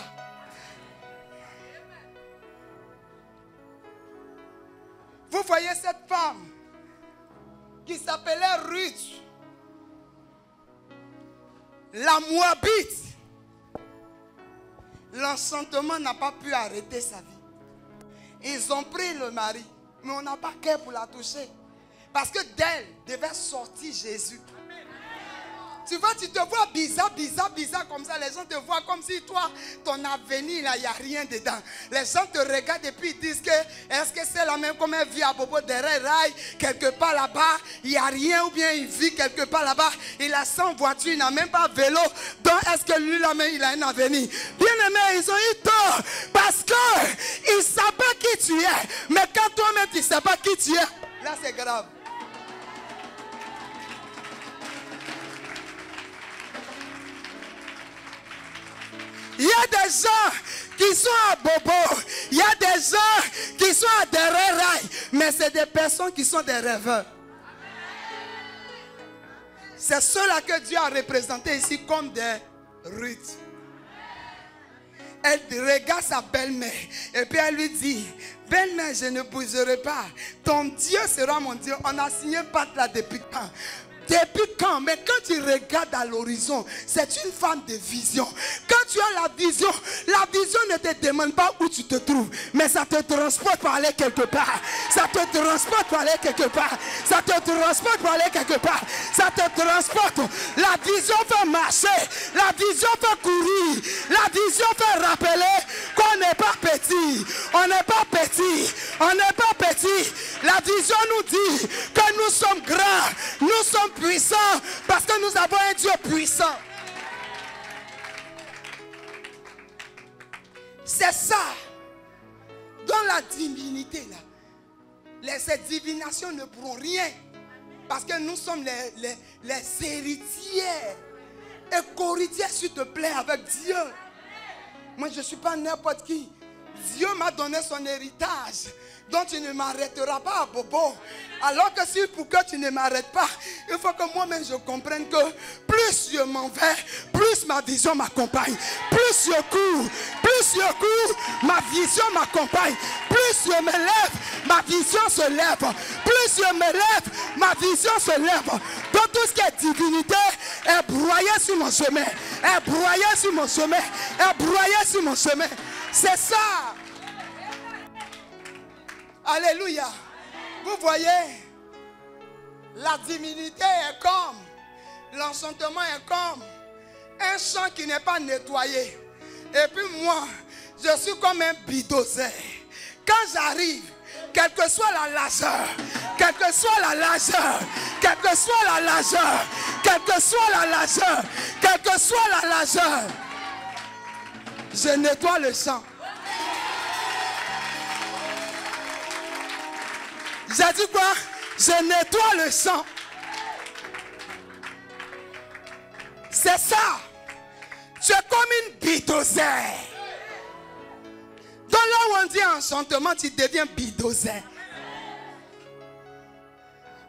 Vous voyez cette femme qui s'appelait Ruth, la Moabite. L'enchantement n'a pas pu arrêter sa vie. Ils ont pris le mari, mais on n'a pas cœur pour la toucher. Parce que d'elle devait sortir Jésus. Tu vois, tu te vois bizarre comme ça. Les gens te voient comme si toi, ton avenir, il n'y a rien dedans. Les gens te regardent et puis ils disent que est-ce que c'est la même comme elle vit à Bobo derrière rail, quelque part là-bas, il n'y a rien, ou bien il vit quelque part là-bas, il a 100 voitures, il n'a même pas vélo. Donc est-ce que lui là-même, il a un avenir? Bien aimé, ils ont eu tort parce qu'ils ne savent pas qui tu es. Mais quand toi-même tu ne sais pas qui tu es, là c'est grave. Il y a des gens qui sont à Bobo. Il y a des gens qui sont à derrière rail. Mais c'est des personnes qui sont des rêveurs. C'est ceux-là que Dieu a représentés ici comme des Ruth. Elle regarde sa belle-mère. Et puis elle lui dit, belle-mère, je ne bougerai pas. Ton Dieu sera mon Dieu. On a signé pacte là depuis quand? Depuis quand? Mais quand tu regardes à l'horizon, c'est une femme de vision. Quand tu as la vision ne te demande pas où tu te trouves, mais ça te transporte pour aller quelque part. Ça te transporte pour aller quelque part. Ça te transporte pour aller quelque part. Ça te transporte. La vision fait marcher. La vision fait courir. La vision fait rappeler qu'on n'est pas petit. On n'est pas petit. On n'est pas petit. La vision nous dit que nous sommes grands. Nous sommes puissants parce que nous avons un Dieu puissant. C'est ça. Dans la divinité là, ces divinations ne pourront rien parce que nous sommes les héritiers. Et co-héritiers, s'il te plaît, avec Dieu. Moi je ne suis pas n'importe qui. Dieu m'a donné son héritage. Donc tu ne m'arrêteras pas à Bobo. Alors que si pour que tu ne m'arrêtes pas, il faut que moi-même je comprenne que plus je m'en vais, plus ma vision m'accompagne. Plus je cours, ma vision m'accompagne. Plus je me lève, ma vision se lève. Plus je me lève, ma vision se lève. Donc tout ce qui est divinité est broyé sur mon chemin. Est broyé sur mon chemin. Est broyé sur mon chemin. C'est ça. Alléluia. Vous voyez, la divinité est comme, l'enchantement est comme un champ qui n'est pas nettoyé. Et puis moi, je suis comme un bulldozer. Quand j'arrive, quelle que soit la largeur, quelle que soit la largeur, quelle que soit la largeur, quelle que soit la largeur, quelle que soit la largeur, je nettoie le champ. J'ai dit quoi? Je nettoie le champ. C'est ça. Tu es comme une bulldozer. Dans là où on dit enchantement, tu deviens bulldozer.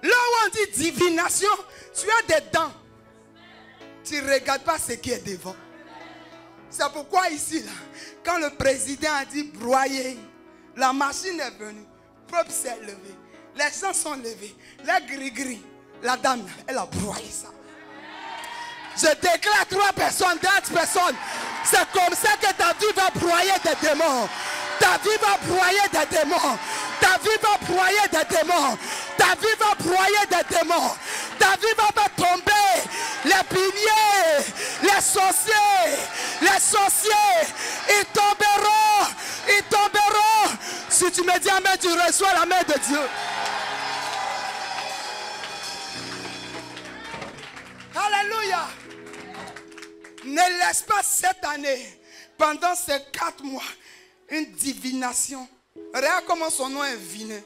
Là où on dit divination, tu as des dents. Tu ne regardes pas ce qui est devant. C'est pourquoi ici, là, quand le président a dit broyer, la machine est venue. peuple s'est levé. Les gens sont levés. Les gris-gris. La dame, elle a broyé ça. Je déclare 3 personnes, 10 personnes. C'est comme ça que ta vie va broyer des démons. Ta vie va broyer des démons. Ta vie va broyer des démons. Ta vie va broyer des démons. Ta vie va pas tomber. Les piliers, les sorciers, ils tomberont. Ils tomberont. Si tu me dis amen, tu reçois la main de Dieu. Alléluia. Ne laisse pas cette année, pendant ces 4 mois, une divination. Regarde comment son nom est viné.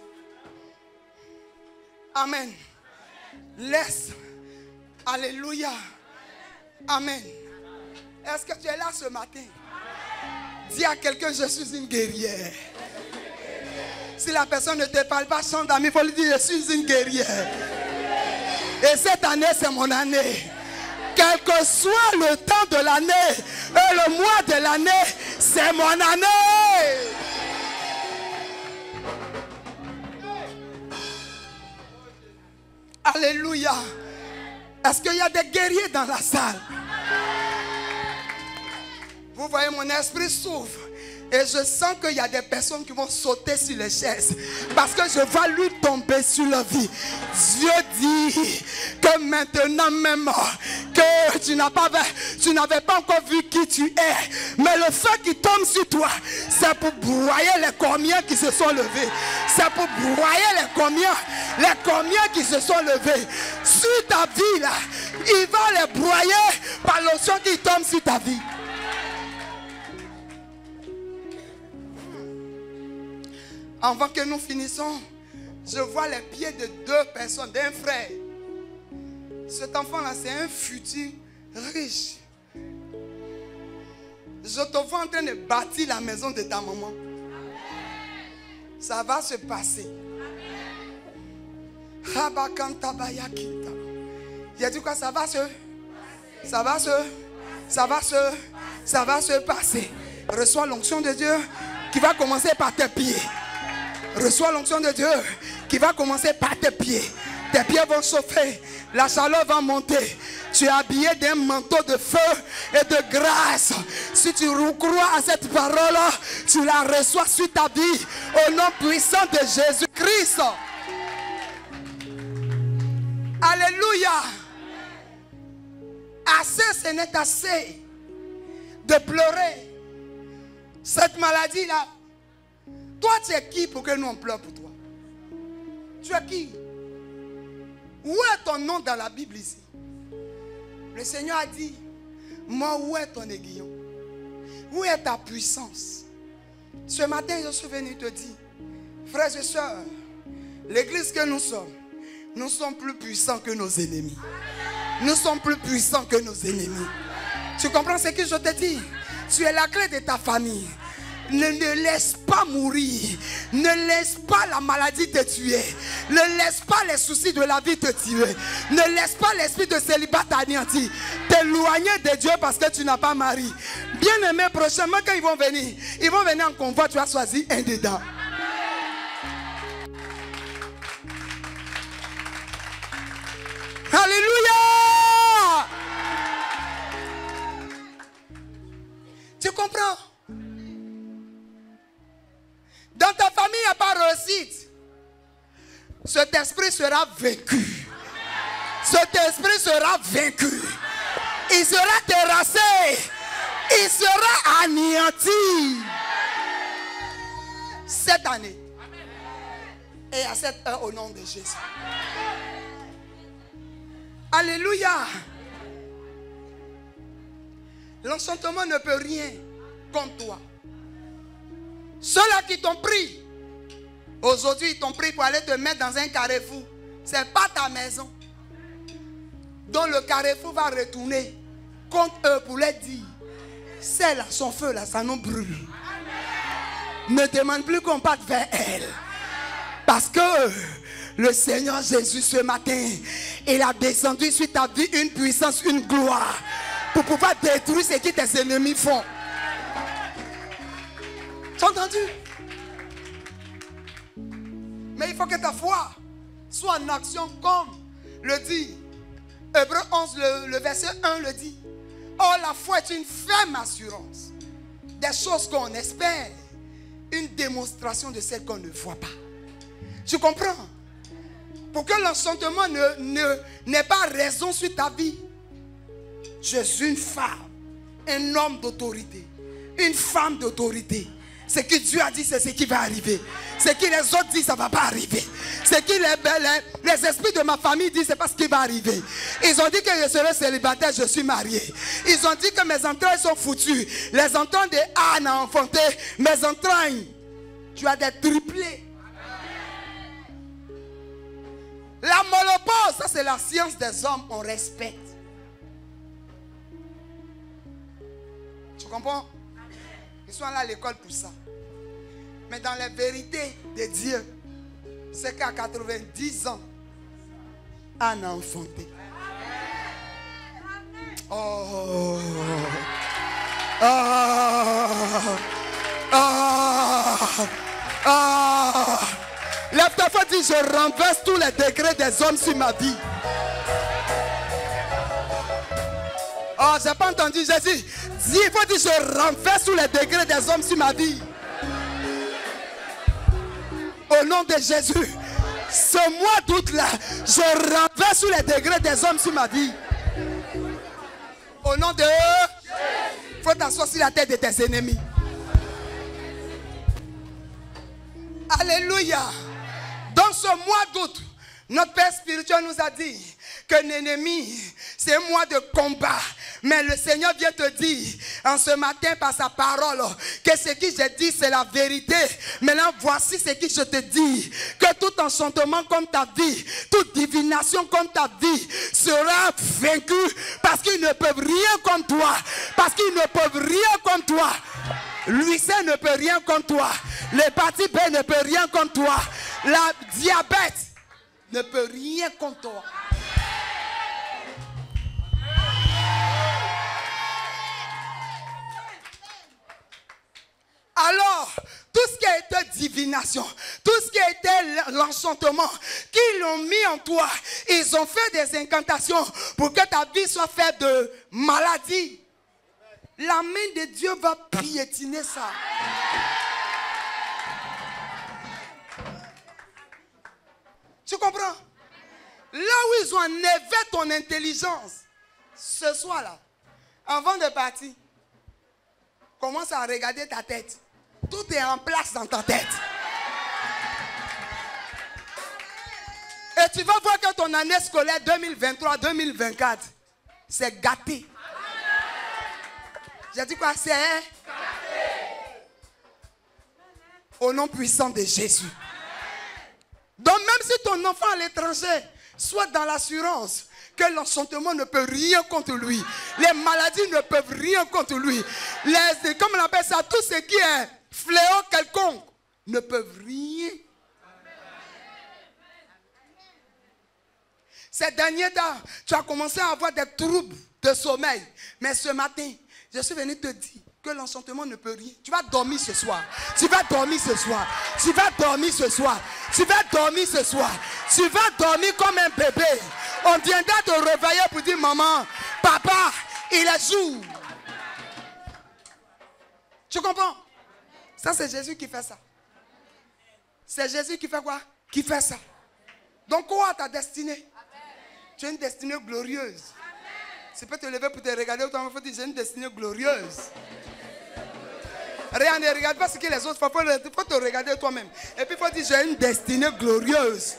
Amen. Laisse. Alléluia. Amen. Est-ce que tu es là ce matin? Dis à quelqu'un, je suis une guerrière. Si la personne ne te parle pas, chante d'amis, il faut lui dire, je suis une guerrière. Et cette année, c'est mon année. Quel que soit le temps de l'année et le mois de l'année, c'est mon année. Alléluia. Est-ce qu'il y a des guerriers dans la salle? Vous voyez, mon esprit s'ouvre. Et je sens qu'il y a des personnes qui vont sauter sur les chaises. Parce que je vais lui tomber sur la vie. Dieu dit que maintenant même que tu n'avais pas encore vu qui tu es. Mais le feu qui tombe sur toi, c'est pour broyer les combien qui se sont levés. C'est pour broyer les combien qui se sont levés. Sur ta vie là, il va les broyer par l'onction qui tombe sur ta vie. Avant que nous finissons, je vois les pieds de 2 personnes, d'un frère. Cet enfant-là, c'est un futur riche. Je te vois en train de bâtir la maison de ta maman. Ça va se passer. Il a dit quoi? Ça va se passer. Reçois l'onction de Dieu qui va commencer par tes pieds. Reçois l'onction de Dieu qui va commencer par tes pieds. Tes pieds vont chauffer. La chaleur va monter. Tu es habillé d'un manteau de feu et de grâce. Si tu crois à cette parole, tu la reçois sur ta vie. Au nom puissant de Jésus-Christ. Alléluia. Assez, ce n'est assez de pleurer. Cette maladie-là. Toi, tu es qui pour que nous on pleure pour toi? Tu es qui? Où est ton nom dans la Bible ici? Le Seigneur a dit, moi, où est ton aiguillon? Où est ta puissance? Ce matin, je suis venu te dire, frères et sœurs, l'église que nous sommes plus puissants que nos ennemis. Nous sommes plus puissants que nos ennemis. Tu comprends ce que je te dis? Tu es la clé de ta famille. Ne laisse pas mourir. Ne laisse pas la maladie te tuer. Ne laisse pas les soucis de la vie te tuer. Ne laisse pas l'esprit de célibat t'anéantir. T'éloigner de Dieu parce que tu n'as pas mari. Bien aimé, prochainement quand ils vont venir en convoi, tu as choisi un dedans. Alléluia. Tu comprends? Dans ta famille, il n'y a pas réussite. Cet esprit sera vaincu. Cet esprit sera vaincu. Il sera terrassé. Il sera anéanti. Cette année. Et à cette heure, au nom de Jésus. Alléluia. L'enchantement ne peut rien contre toi. Ceux-là qui t'ont pris, aujourd'hui ils t'ont pris pour aller te mettre dans un carrefour. Ce n'est pas ta maison. Donc le carrefour va retourner contre eux pour leur dire, celle-là, son feu là, ça nous brûle. Ne demande plus qu'on parte vers elle. Parce que le Seigneur Jésus ce matin, il a descendu sur ta vie une puissance, une gloire, pour pouvoir détruire ce que tes ennemis font. Tu as entendu? Mais il faut que ta foi soit en action comme le dit Hébreux 11, le verset 1 le dit. Or, la foi est une ferme assurance des choses qu'on espère, une démonstration de celles qu'on ne voit pas. Tu comprends? Pour que l'enchantement n'ait pas raison sur ta vie, je suis une femme, un homme d'autorité, une femme d'autorité. Ce que Dieu a dit, c'est ce qui va arriver. Ce que les autres disent, ça ne va pas arriver. Ce que les esprits de ma famille disent, ce n'est pas ce qui va arriver. Ils ont dit que je serai célibataire, je suis marié. Ils ont dit que mes entrailles sont foutues. Les entrailles de Anne a enfanté. Mes entrailles, tu as des triplés. La monopole, ça c'est la science des hommes, on respecte. Tu comprends? Ils sont là à l'école pour ça. Mais dans la vérité de Dieu, c'est qu'à 90 ans, Anne a enfanté. Oh. Lève ta foi, dis, je renverse tous les décrets des hommes sur ma vie. Oh, j'ai pas entendu Jésus. Dis, il faut dire, je renverse tous les décrets des hommes sur ma vie. Au nom de Jésus, ce mois d'août là, je renverse tous les degrés des hommes sur ma vie. Au nom de Jésus, il faut t'asseoir sur la tête de tes ennemis. Alléluia. Dans ce mois d'août, notre Père spirituel nous a dit que l'ennemi, c'est un mois de combat. Mais le Seigneur vient te dire en ce matin par sa parole que ce que j'ai dit c'est la vérité. Maintenant voici ce que je te dis, que tout enchantement contre ta vie, toute divination contre ta vie sera vaincu parce qu'ils ne peuvent rien contre toi. Parce qu'ils ne peuvent rien contre toi. L'UIC ne peut rien contre toi. L'hépatite B ne peut rien contre toi. La diabète ne peut rien contre toi. Alors, tout ce qui a été divination, tout ce qui a été l'enchantement, qu'ils ont mis en toi, ils ont fait des incantations pour que ta vie soit faite de maladie. La main de Dieu va piétiner ça. Tu comprends? Là où ils ont enlevé ton intelligence, ce soir-là, avant de partir, commence à regarder ta tête. Tout est en place dans ta tête. Et tu vas voir que ton année scolaire 2023-2024, c'est gâté. J'ai dit quoi? C'est gâté. Au nom puissant de Jésus. Donc même si ton enfant à l'étranger soit dans l'assurance que l'enchantement ne peut rien contre lui, les maladies ne peuvent rien contre lui, comme on appelle ça, tout ce qui est fléau quelconque ne peuvent rien. Ces derniers temps, tu as commencé à avoir des troubles de sommeil. Mais ce matin, je suis venu te dire que l'enchantement ne peut rien. Tu vas dormir ce soir. Tu vas dormir ce soir. Tu vas dormir ce soir. Tu vas dormir ce soir. Tu vas dormir comme un bébé. On viendra te réveiller pour dire, maman, papa, il est jour. Tu comprends? Ça, c'est Jésus qui fait ça. C'est Jésus qui fait quoi? Qui fait ça. Donc, quoi ta destinée? Tu as une destinée glorieuse. Tu peux te lever pour te regarder. Il faut dire, j'ai une destinée glorieuse. Rien, ne regarde pas ce que les autres font. Il faut te regarder toi-même. Et puis il faut dire, j'ai une destinée glorieuse.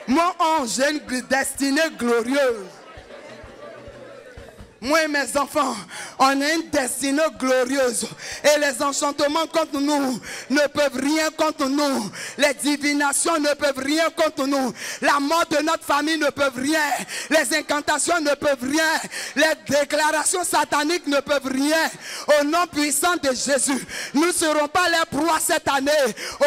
Moi, j'ai une destinée glorieuse. Moi et mes enfants, on a une destinée glorieuse. Et les enchantements contre nous ne peuvent rien contre nous. Les divinations ne peuvent rien contre nous. La mort de notre famille ne peuvent rien. Les incantations ne peuvent rien. Les déclarations sataniques ne peuvent rien. Au nom puissant de Jésus, nous ne serons pas les proies cette année.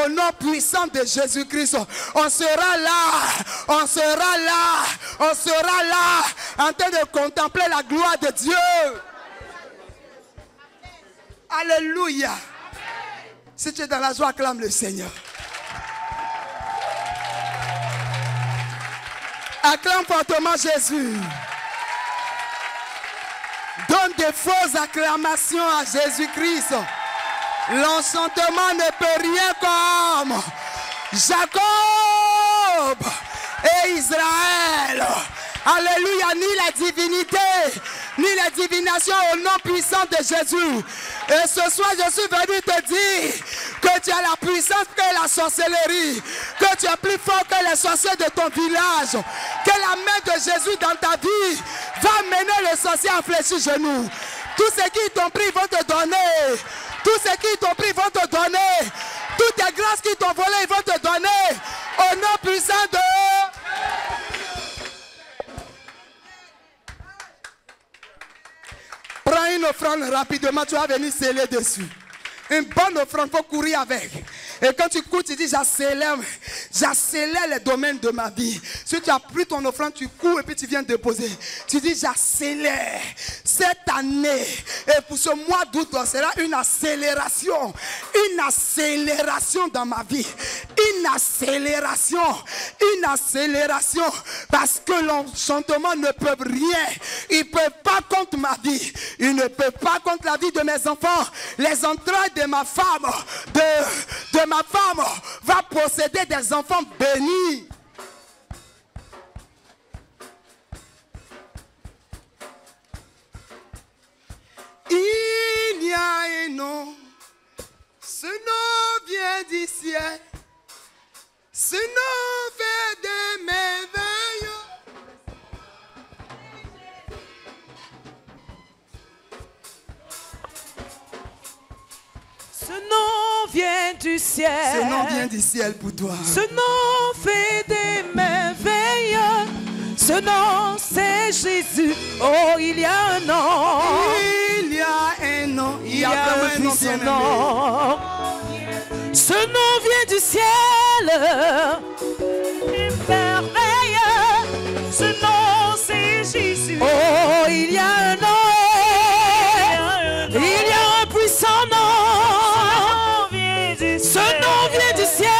Au nom puissant de Jésus-Christ, on sera là. On sera là. On sera là en train de contempler la gloire de Dieu. Alléluia. Si tu es dans la joie, acclame le Seigneur. Acclame fortement Jésus. Donne des fausses acclamations à Jésus-Christ. L'enchantement ne peut rien comme Jacob et Israël. Alléluia, ni la divinité, ni la divination au nom puissant de Jésus. Et ce soir, je suis venu te dire que tu as la puissance que la sorcellerie, que tu es plus fort que les sorciers de ton village, que la main de Jésus dans ta vie va mener le sorcier à fléchir genoux. Tous ceux qui t'ont pris vont te donner. Tous ceux qui t'ont pris vont te donner. Toutes les grâces qui t'ont volé, ils vont te donner. Au nom puissant de... Prends une offrande rapidement, tu vas venir sceller dessus. Une bonne offrande, il faut courir avec. Et quand tu cours, tu dis j'accélère les domaines de ma vie. Si tu as pris ton offrande, tu cours et puis tu viens déposer. Tu dis j'accélère cette année. Et pour ce mois d'août, sera une accélération. Une accélération dans ma vie. Une accélération. Une accélération. Parce que l'enchantement ne peut rien. Il ne peut pas contre ma vie. Il ne peut pas contre la vie de mes enfants. Les entrailles de ma femme, de ma femme va posséder des enfants bénis. Il y a un nom, ce nom vient du ciel, ce nom fait des merveilles. Ce nom vient du ciel. Ce nom vient du ciel pour toi. Ce nom fait des merveilles. Ce nom c'est Jésus. Oh, il y a un nom. Il y a un nom. Il y a un puissant nom. Ce nom vient du ciel. Une merveille. Ce nom c'est Jésus. Oh, il y a un nom. Il y a un puissant nom. Ce nom vient du ciel.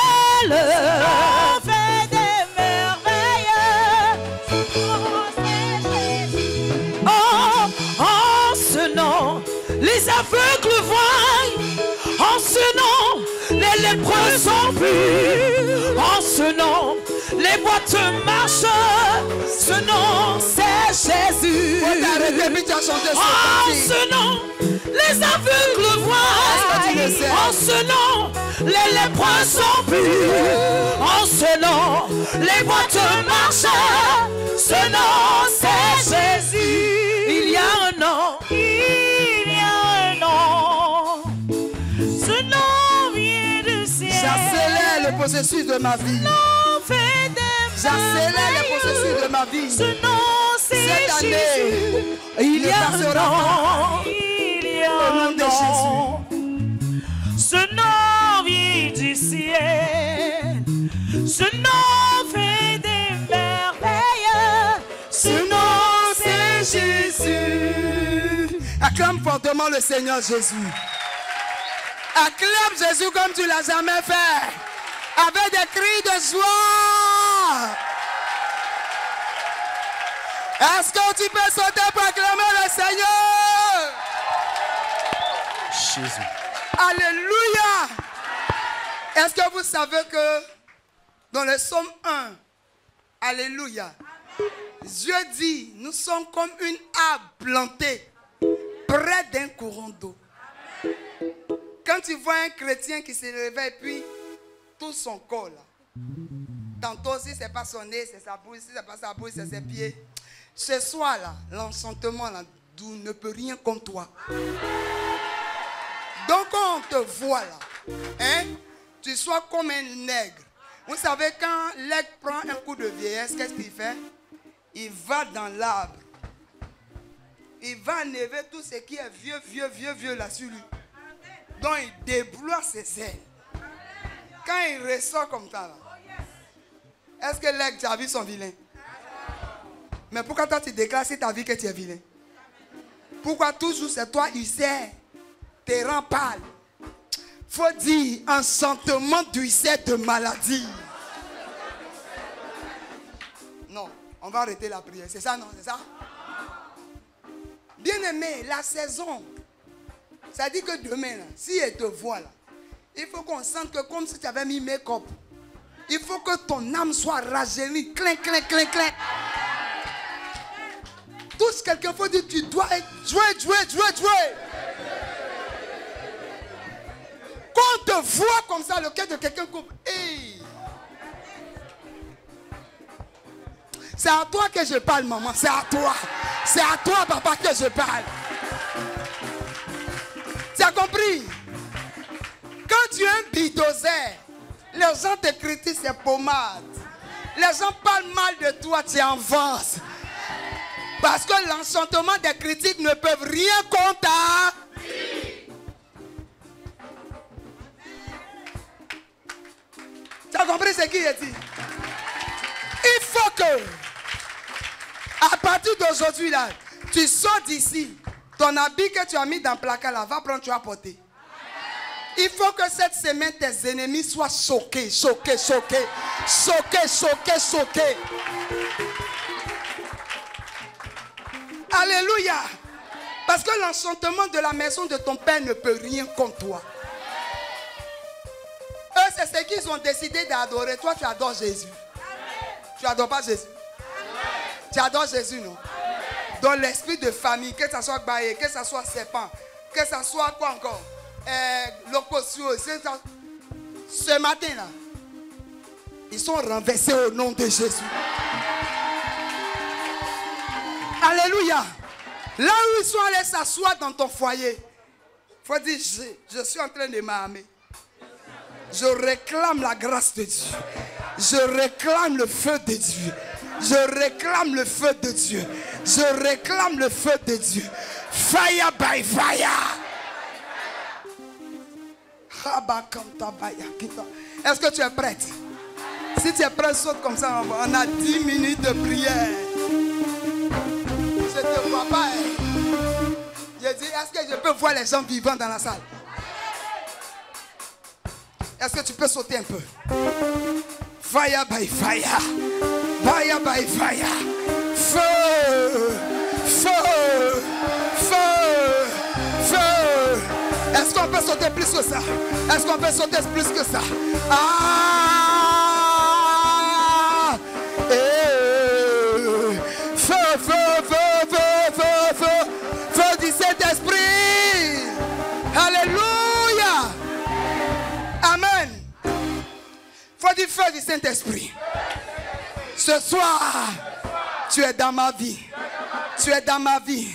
Ce nom fait des merveilles. Oh, en ce nom, les aveugles voient. En ce nom, les lépreux sont vus. En ce nom, les boiteux marchent. Ce nom, c'est Jésus. En ce nom, les aveugles voient. En ce nom, les lépreux sont vus. En ce nom, les boiteux marchent. Ce nom, c'est Jésus. Il y a un nom. Il y a un nom. Ce nom vient du ciel. J'accélère le processus de ma vie. J'accélère le processus de ma vie. Ce nom, c'est cette année. Jésus. Il y a un nom. Il y a un nom. Ce nom vient du ciel. Ce nom fait des merveilles. Ce nom c'est Jésus. Acclame fortement le Seigneur Jésus. Acclame Jésus comme tu l'as jamais fait. Avec des cris de joie. Est-ce que tu peux sauter pour acclamer le Seigneur? Jésus. Alléluia. Est-ce que vous savez que dans le psaume 1, alléluia, Dieu dit, nous sommes comme une arbre plantée près d'un courant d'eau. Quand tu vois un chrétien qui se réveille puis tout son corps là, tantôt si c'est pas son nez, c'est sa bouche, si c'est pas sa bouche, c'est ses pieds. Ce soir là, l'enchantement là, ne peut rien contre toi. Donc quand on te voit là, hein, tu sois comme un nègre. Vous savez quand l'aigle prend un coup de vieillesse, qu'est-ce qu'il fait? Il va dans l'arbre. Il va enlever tout ce qui est vieux là sur lui. Donc il déploie ses ailes. Quand il ressort comme ça là, est-ce que l'aigle, tu as vu son vilain? Mais pourquoi toi tu déclares si tu as vu que tu es vilain? Pourquoi toujours c'est toi ulcère, tes rangs pâles? Faut dire enchantement d'ulcère de maladie. Non, On va arrêter la prière. C'est ça, non? C'est ça? Bien-aimé, la saison, ça dit que demain, là, si elle te voit là, il faut qu'on sente que comme si tu avais mis make-up. Il faut que ton âme soit rajeunie. Clin, clin, clin, clin. Tous quelqu'un faut dire tu dois être joué. Quand on te voit comme ça, le cœur de quelqu'un coupe. Hey. C'est à toi que je parle, maman. C'est à toi. C'est à toi, papa, que je parle. Tu as compris? Quand tu es un bulldozer, les gens te critiquent, c'est pommade. Les gens parlent mal de toi, tu avances. Parce que l'enchantement des critiques ne peuvent rien contre. Tu as compris ce qu'il a dit? Il faut que, à partir d'aujourd'hui, là, tu sors d'ici. Ton habit que tu as mis dans le placard, là, va prendre, tu vas porter. Il faut que cette semaine, tes ennemis soient choqués. Alléluia. Parce que l'enchantement de la maison de ton père ne peut rien contre toi. Eux, c'est ce qu'ils ont décidé d'adorer. Toi, tu adores Jésus. Tu n'adores pas Jésus. Tu adores Jésus, non? Dans l'esprit de famille, que ce soit baillé, que ce soit serpent, que ce soit quoi encore? L'opposition. Ce matin là, ils sont renversés au nom de Jésus. Alléluia. Là où ils sont allés s'asseoir dans ton foyer, il faut dire, je suis en train de m'armer. Je réclame la grâce de Dieu. Je réclame le feu de Dieu. Je réclame le feu de Dieu. Je réclame le feu de Dieu. Fire by fire. Est-ce que tu es prête? Si tu es prête, saute comme ça. On a 10 minutes de prière. Je ne te vois pas. Je dis, est-ce que je peux voir les gens vivants dans la salle? Est-ce que tu peux sauter un peu? Fire by fire. Fire by fire. Feu. Feu. Feu. Feu. Est-ce qu'on peut sauter plus que ça? Est-ce qu'on peut sauter plus que ça? Ah! Feu, feu, feu, feu, feu, feu. Feu du Saint-Esprit. Alléluia. Amen. Feu du feu du Saint-Esprit. Ce soir, tu es dans ma vie. Tu es dans ma vie.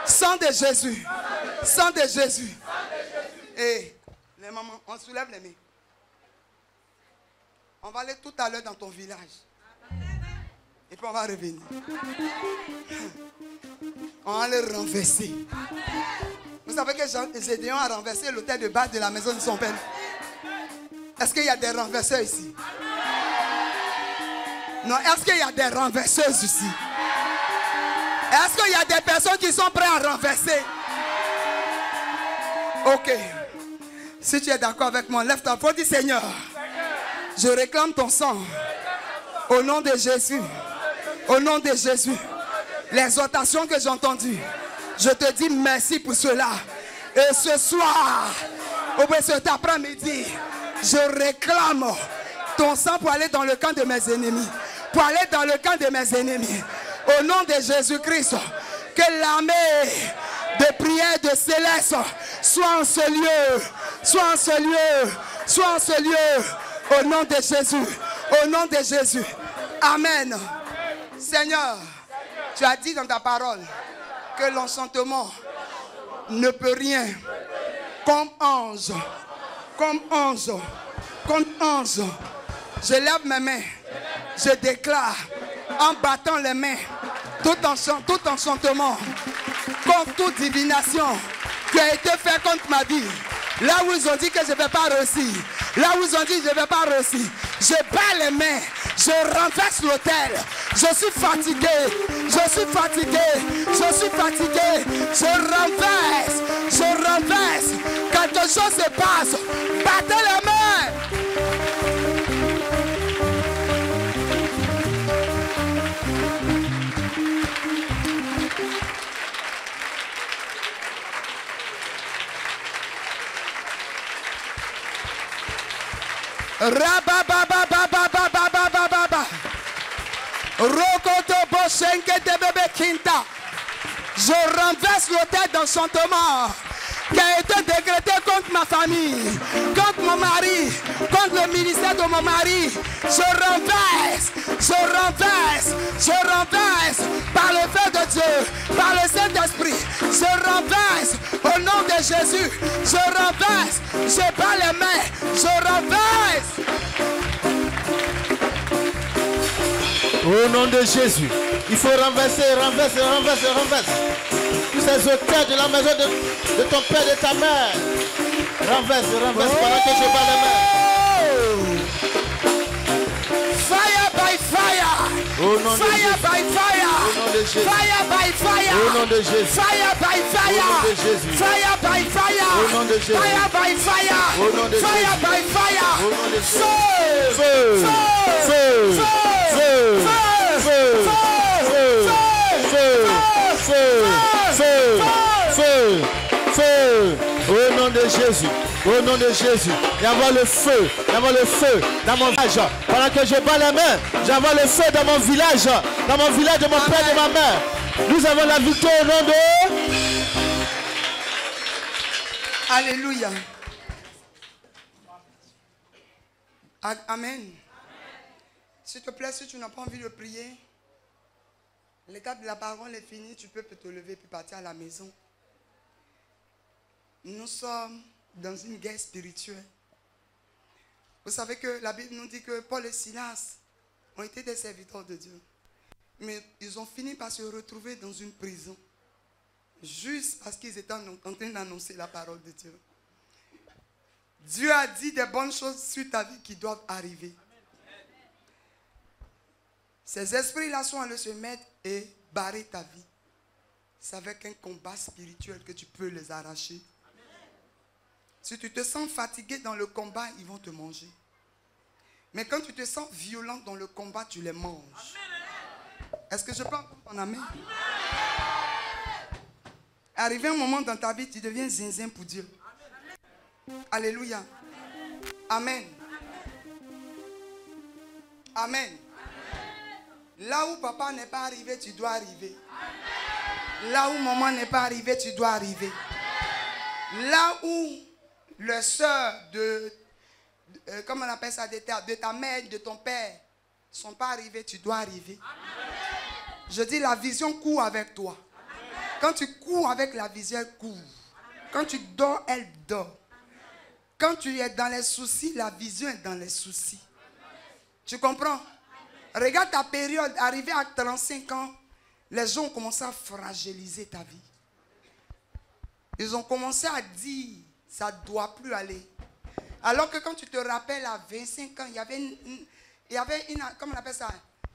Sang de Jésus. Sang de Jésus. Et les mamans, on soulève les mains. On va aller tout à l'heure dans ton village. Et puis on va revenir. On va les renverser. Vous savez que Gédéon a renversé l'autel de base de la maison de son père. Est-ce qu'il y a des renverseurs ici? Non, est-ce qu'il y a des renverseuses ici? Est-ce qu'il y a des personnes qui sont prêtes à renverser? Ok. Si tu es d'accord avec moi, lève ta voix, dis Seigneur, je réclame ton sang. Au nom de Jésus. Au nom de Jésus. L'exhortation que j'ai entendue, je te dis merci pour cela. Et ce soir, au bout de cet après-midi, je réclame ton sang pour aller dans le camp de mes ennemis. Pour aller dans le camp de mes ennemis. Au nom de Jésus-Christ, que l'armée de prière de Céleste soit en ce lieu. Soit en ce lieu. Soit en ce lieu. Au nom de Jésus. Au nom de Jésus. Amen. Seigneur, tu as dit dans ta parole que l'enchantement ne peut rien comme ange. Comme ange. Comme ange. Je lève mes mains. Je déclare en battant les mains tout enchantement, contre toute divination qui a été fait contre ma vie. Là où ils ont dit que je ne vais pas réussir. Là où ils ont dit que je ne vais pas réussir. Je bats les mains. Je renverse l'autel. Je suis fatigué. Je suis fatigué. Je suis fatigué. Je renverse. Je renverse. Quelque chose se passe. Battez les mains. Rabababababababababa. Rokoto Boshenke de Bébé Kinta. Je renverse l'autel d'enchantement qui a été décrété contre ma famille, contre mon mari, contre le ministère de mon mari. Je renverse par le feu de Dieu, par le Saint-Esprit. Je renverse au nom de Jésus. Je renverse, je bats les mains, je renverse. Au nom de Jésus, il faut renverser. Tous ces auteurs de la maison de ton père et de ta mère. Renverse pendant que je bats les mains. Fire by fire. Au nom de Fire Jésus. by fire. Au nom de Jésus. Fire by fire. Au nom de Jésus. Fire by fire. Au nom de Jésus. Fire by fire. Au nom de Jésus. Fire by fire. Au nom de Fire Jésus. by fire. Au nom de Jésus. Feu. Feu. Feu. Au nom de Jésus, au nom de Jésus, j'envoie le feu dans mon village. Pendant que je bats les mains, j'envoie le feu dans mon village de mon père et de ma mère. Nous avons la victoire au nom de... Alléluia. Amen. S'il te plaît, si tu n'as pas envie de prier, l'étape de la parole est finie, tu peux te lever puis partir à la maison. Nous sommes dans une guerre spirituelle. Vous savez que la Bible nous dit que Paul et Silas ont été des serviteurs de Dieu. Mais ils ont fini par se retrouver dans une prison. Juste parce qu'ils étaient en train d'annoncer la parole de Dieu. Dieu a dit des bonnes choses sur ta vie qui doivent arriver. Ces esprits-là sont allés se mettre et barrer ta vie. C'est avec un combat spirituel que tu peux les arracher. Si tu te sens fatigué dans le combat, ils vont te manger. Mais quand tu te sens violent dans le combat, tu les manges. Est-ce que je peux entendre ton amen? Arrivé un moment dans ta vie, tu deviens zinzin pour Dieu. Alléluia. Amen. Amen. Là où papa n'est pas arrivé, tu dois arriver. Là où maman n'est pas arrivée, tu dois arriver. Là où le soeur comment on appelle ça, de ta mère, de ton père, ne sont pas arrivés, tu dois arriver. Je dis, la vision court avec toi. Quand tu cours avec la vision, elle court. Quand tu dors, elle dort. Quand tu es dans les soucis, la vision est dans les soucis. Tu comprends? Regarde ta période, arrivé à 35 ans, les gens ont commencé à fragiliser ta vie. Ils ont commencé à dire, ça ne doit plus aller. Alors que quand tu te rappelles, à 25 ans, il y avait une comment on appelle ça?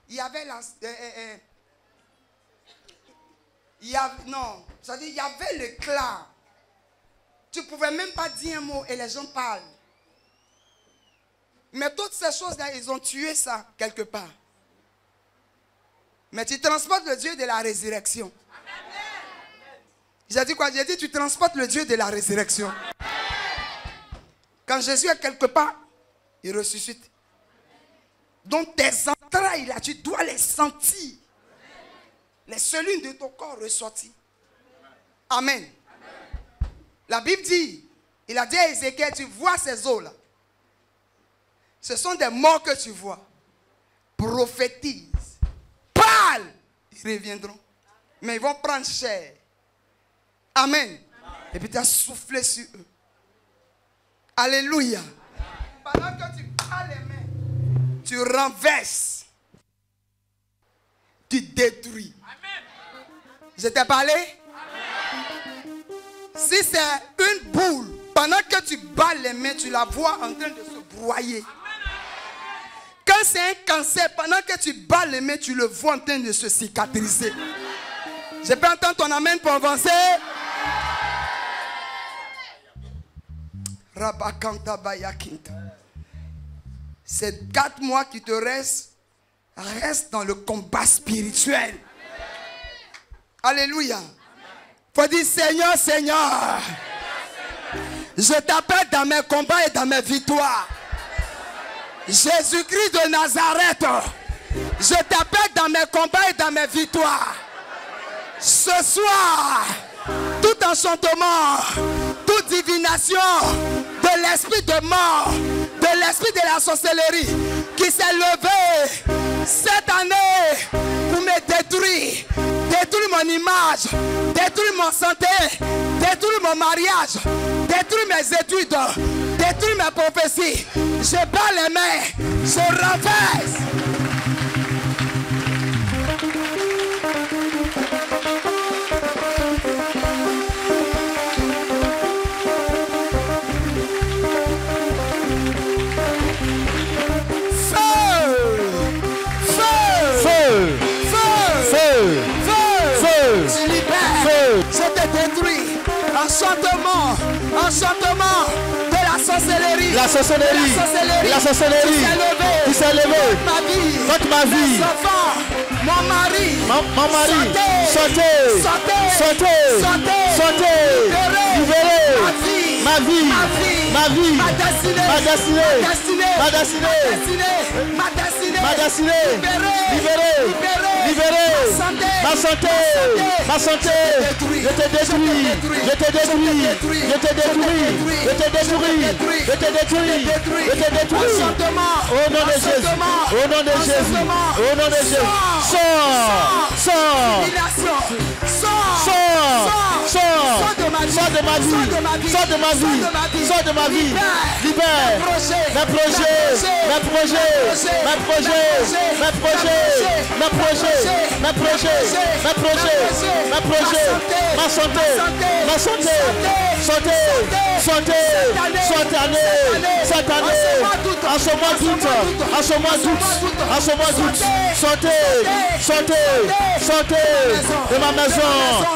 Il y avait la... il y avait l'éclat. Tu ne pouvais même pas dire un mot et les gens parlent. Mais toutes ces choses-là, ils ont tué ça quelque part. Mais tu transportes le Dieu de la résurrection. J'ai dit quoi? J'ai dit tu transportes le Dieu de la résurrection. Quand Jésus est quelque part, il ressuscite. Donc tes entrailles là, tu dois les sentir. Les cellules de ton corps ressortir. Amen. La Bible dit, il a dit à Ézéchiel, tu vois ces eaux là. Ce sont des morts que tu vois. Prophétise. Parle. Ils reviendront. Mais ils vont prendre chair. Amen. Et puis tu as soufflé sur eux. Alléluia. Pendant que tu prends les mains, tu renverses. Tu détruis. Je t'ai parlé? Si c'est une boule, pendant que tu bats les mains, tu la vois en train de se broyer. Quand c'est un cancer, pendant que tu bats les mains, tu le vois en train de se cicatriser. Je peux entendre ton amen pour avancer? Ces 4 mois qui te restent, reste dans le combat spirituel. Alléluia. Faut dire Seigneur, Seigneur, je t'appelle dans mes combats et dans mes victoires. Jésus-Christ de Nazareth, je t'appelle dans mes combats et dans mes victoires. Ce soir, tout enchantement, toute divination de l'esprit de mort, de l'esprit de la sorcellerie qui s'est levé cette année pour me détruire mon image, détruire mon santé, détruire mon mariage, détruire mes études, détruire mes prophéties. Je bats les mains, je renverse. Je te détruis. Enchantement, enchantement de la sorcellerie. La sorcellerie. La sorcellerie. Qui s'est levée. Contre ma vie. Mes enfants, mon mari. Mon mari. Sautez. Libérez. Ma vie. Ma vie. Ma destinée. Libéré. Ma santé. Je te détruis. Au nom de Jésus. Au nom de Jésus. Au nom de Jésus. Sors de ma vie. Libère mes projets, ma santé, cette année, en ce mois d'août, santé de ma maison,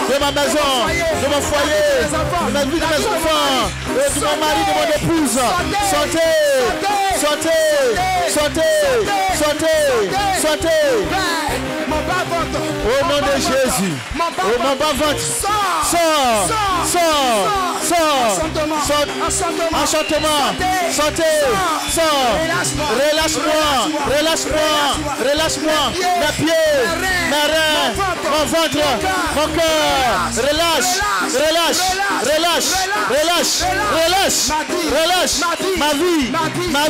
de mon foyer, de ma vie, de mes enfants, de mon mari, de mon épouse, santé. Au nom de Jésus. Au nom de Jésus. Enchantement. Santé. Relâche-moi. Mes pieds, mes reins, mon ventre, mon cœur. Relâche. Ma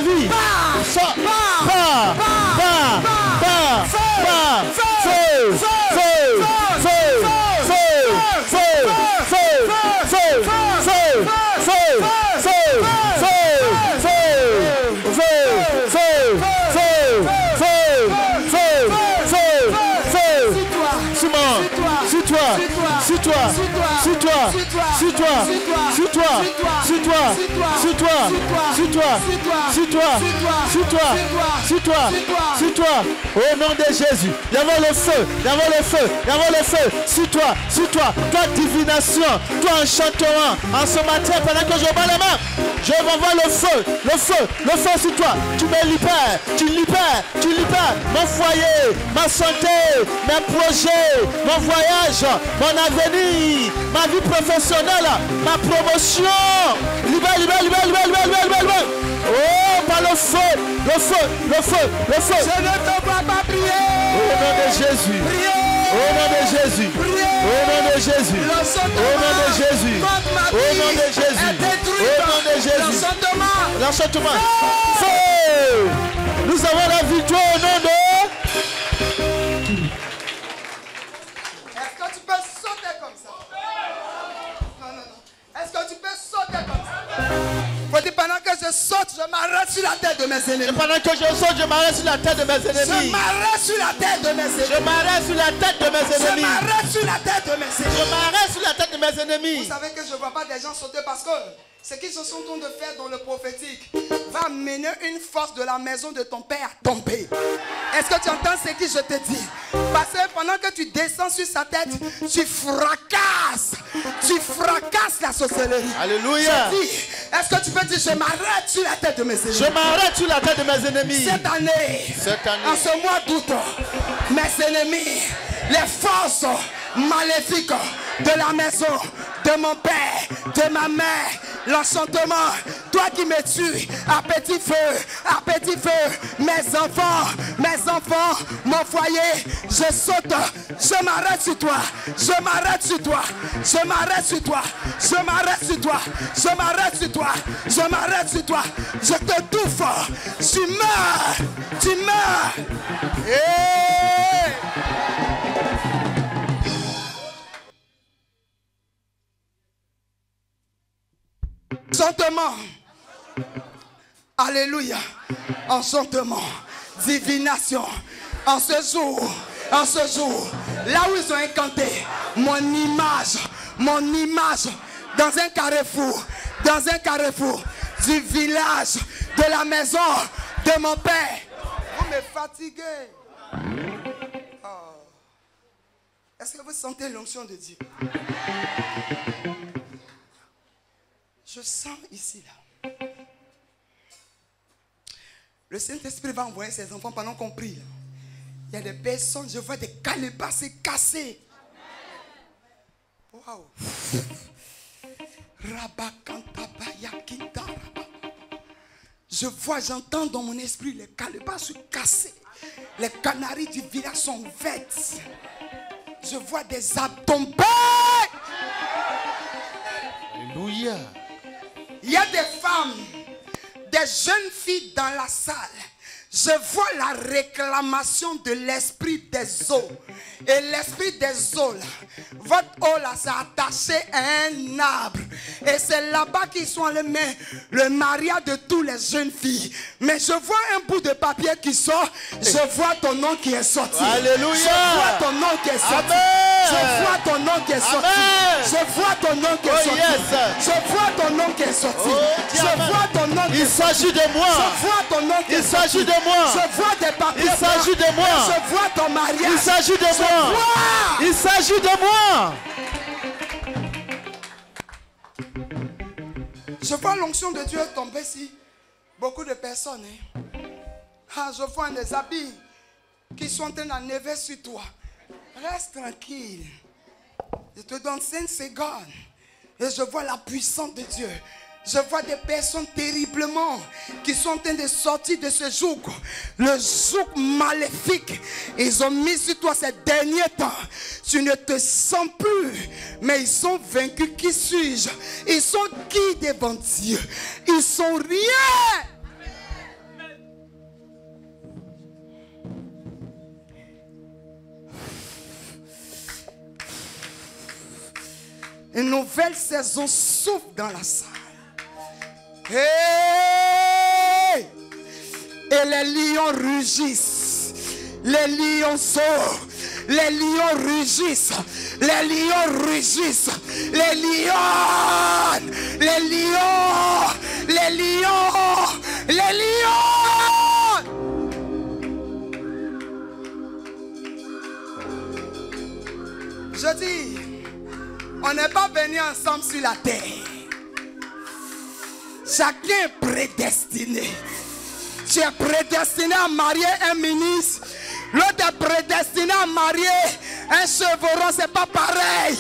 vie. Suis-toi. Au nom de Jésus. Il y avait le feu. Suis-toi. Toi divination, toi enchantement. En ce matin, pendant que je bats les mains, je m'envoie le feu sur toi. Tu me libères. Tu libères mon foyer, ma santé, mes projets, mon voyage, mon avenir, ma vie professionnelle, ma promotion. Libère. Oh, par le feu. Je ne te vois pas prier. Au nom de Jésus. Au nom de Jésus. L'enchantement. Feu. Nous avons la victoire au nom de... Est-ce que tu peux sauter comme ça? Non. Est-ce que tu peux sauter comme ça? Faut dire pendant que je saute, je m'arrête sur la tête de mes ennemis. Et pendant que je saute, je m'arrête sur la tête de mes ennemis. Je m'arrête sur la tête de mes ennemis. Vous savez que je ne vois pas des gens sauter parce que ce qu'ils se sont en train de faire dans le prophétique va mener une force de la maison de ton père à tomber. Est-ce que tu entends ce que je te dis? Parce que pendant que tu descends sur sa tête, tu fracasses la sorcellerie. Alléluia. Je dis, est-ce que tu peux dire, je m'arrête sur la tête de mes ennemis? Je m'arrête sur la tête de mes ennemis. Cette année, en ce mois d'août, mes ennemis, les forces maléfiques de la maison, de mon père, de ma mère, l'enchantement, toi qui me tues, à petit feu, mes enfants, mon foyer, je saute, je m'arrête sur toi, je m'arrête sur toi, je m'arrête sur toi, je m'arrête sur toi, je m'arrête sur toi, je m'arrête sur toi, je te touffe, tu meurs. Hey! Enchantement, alléluia, enchantement, divination, en ce jour, là où ils ont incanté mon image, dans un carrefour du village, de la maison de mon père. Vous me fatiguez. Oh. Est-ce que vous sentez l'onction de Dieu? Je sens ici, là. Le Saint-Esprit va envoyer ses enfants pendant qu'on prie. Là. Il y a des personnes, je vois des calebasses cassées. Waouh. Je vois, j'entends dans mon esprit les calebasses cassées. Les canaries du village sont ouvertes. Je vois des arbres tomber. Alléluia. Il y a des femmes, des jeunes filles dans la salle. Je vois la réclamation de l'esprit des eaux. Et l'esprit des eaux, là, votre eau là, c'est attaché à un arbre. Et c'est là-bas qu'ils sont allés mettre le mariage de toutes les jeunes filles. Mais je vois un bout de papier qui sort. Je vois ton nom qui est sorti. Alléluia. Je vois ton nom qui est sorti. Amen. Je vois ton nom qui est sorti. Amen. Je vois ton nom qui est sorti. Yes. Je vois ton nom qui est sorti. Oh, je vois ton nom qui est sorti. Il s'agit de moi. Je vois ton nom qui est Il sorti. s'agit de moi. Je vois des papiers. Il s'agit de moi. Je vois ton mariage. Il s'agit de moi. Il s'agit de moi. Je vois l'onction de Dieu tomber sur beaucoup de personnes. Hein. Ah, je vois des habits qui sont en train d'enlever sur toi. Reste tranquille. Je te donne 5 secondes. Et je vois la puissance de Dieu. Je vois des personnes terriblement qui sont en train de sortir de ce joug. Le joug maléfique. Ils ont mis sur toi ces derniers temps. Tu ne te sens plus. Mais ils sont vaincus. Qui suis-je? Ils sont qui devant Dieu? Ils sont rien. Une nouvelle saison souffle dans la salle. Hey! Et les lions rugissent. Les lions sortent. Les lions rugissent. Les lions rugissent. Les lions. Les lions. Les lions. Les lions. Je dis, on n'est pas venu ensemble sur la terre. Chacun est prédestiné. Tu es prédestiné à marier un ministre. L'autre est prédestiné à marier un chevreau. C'est pas pareil.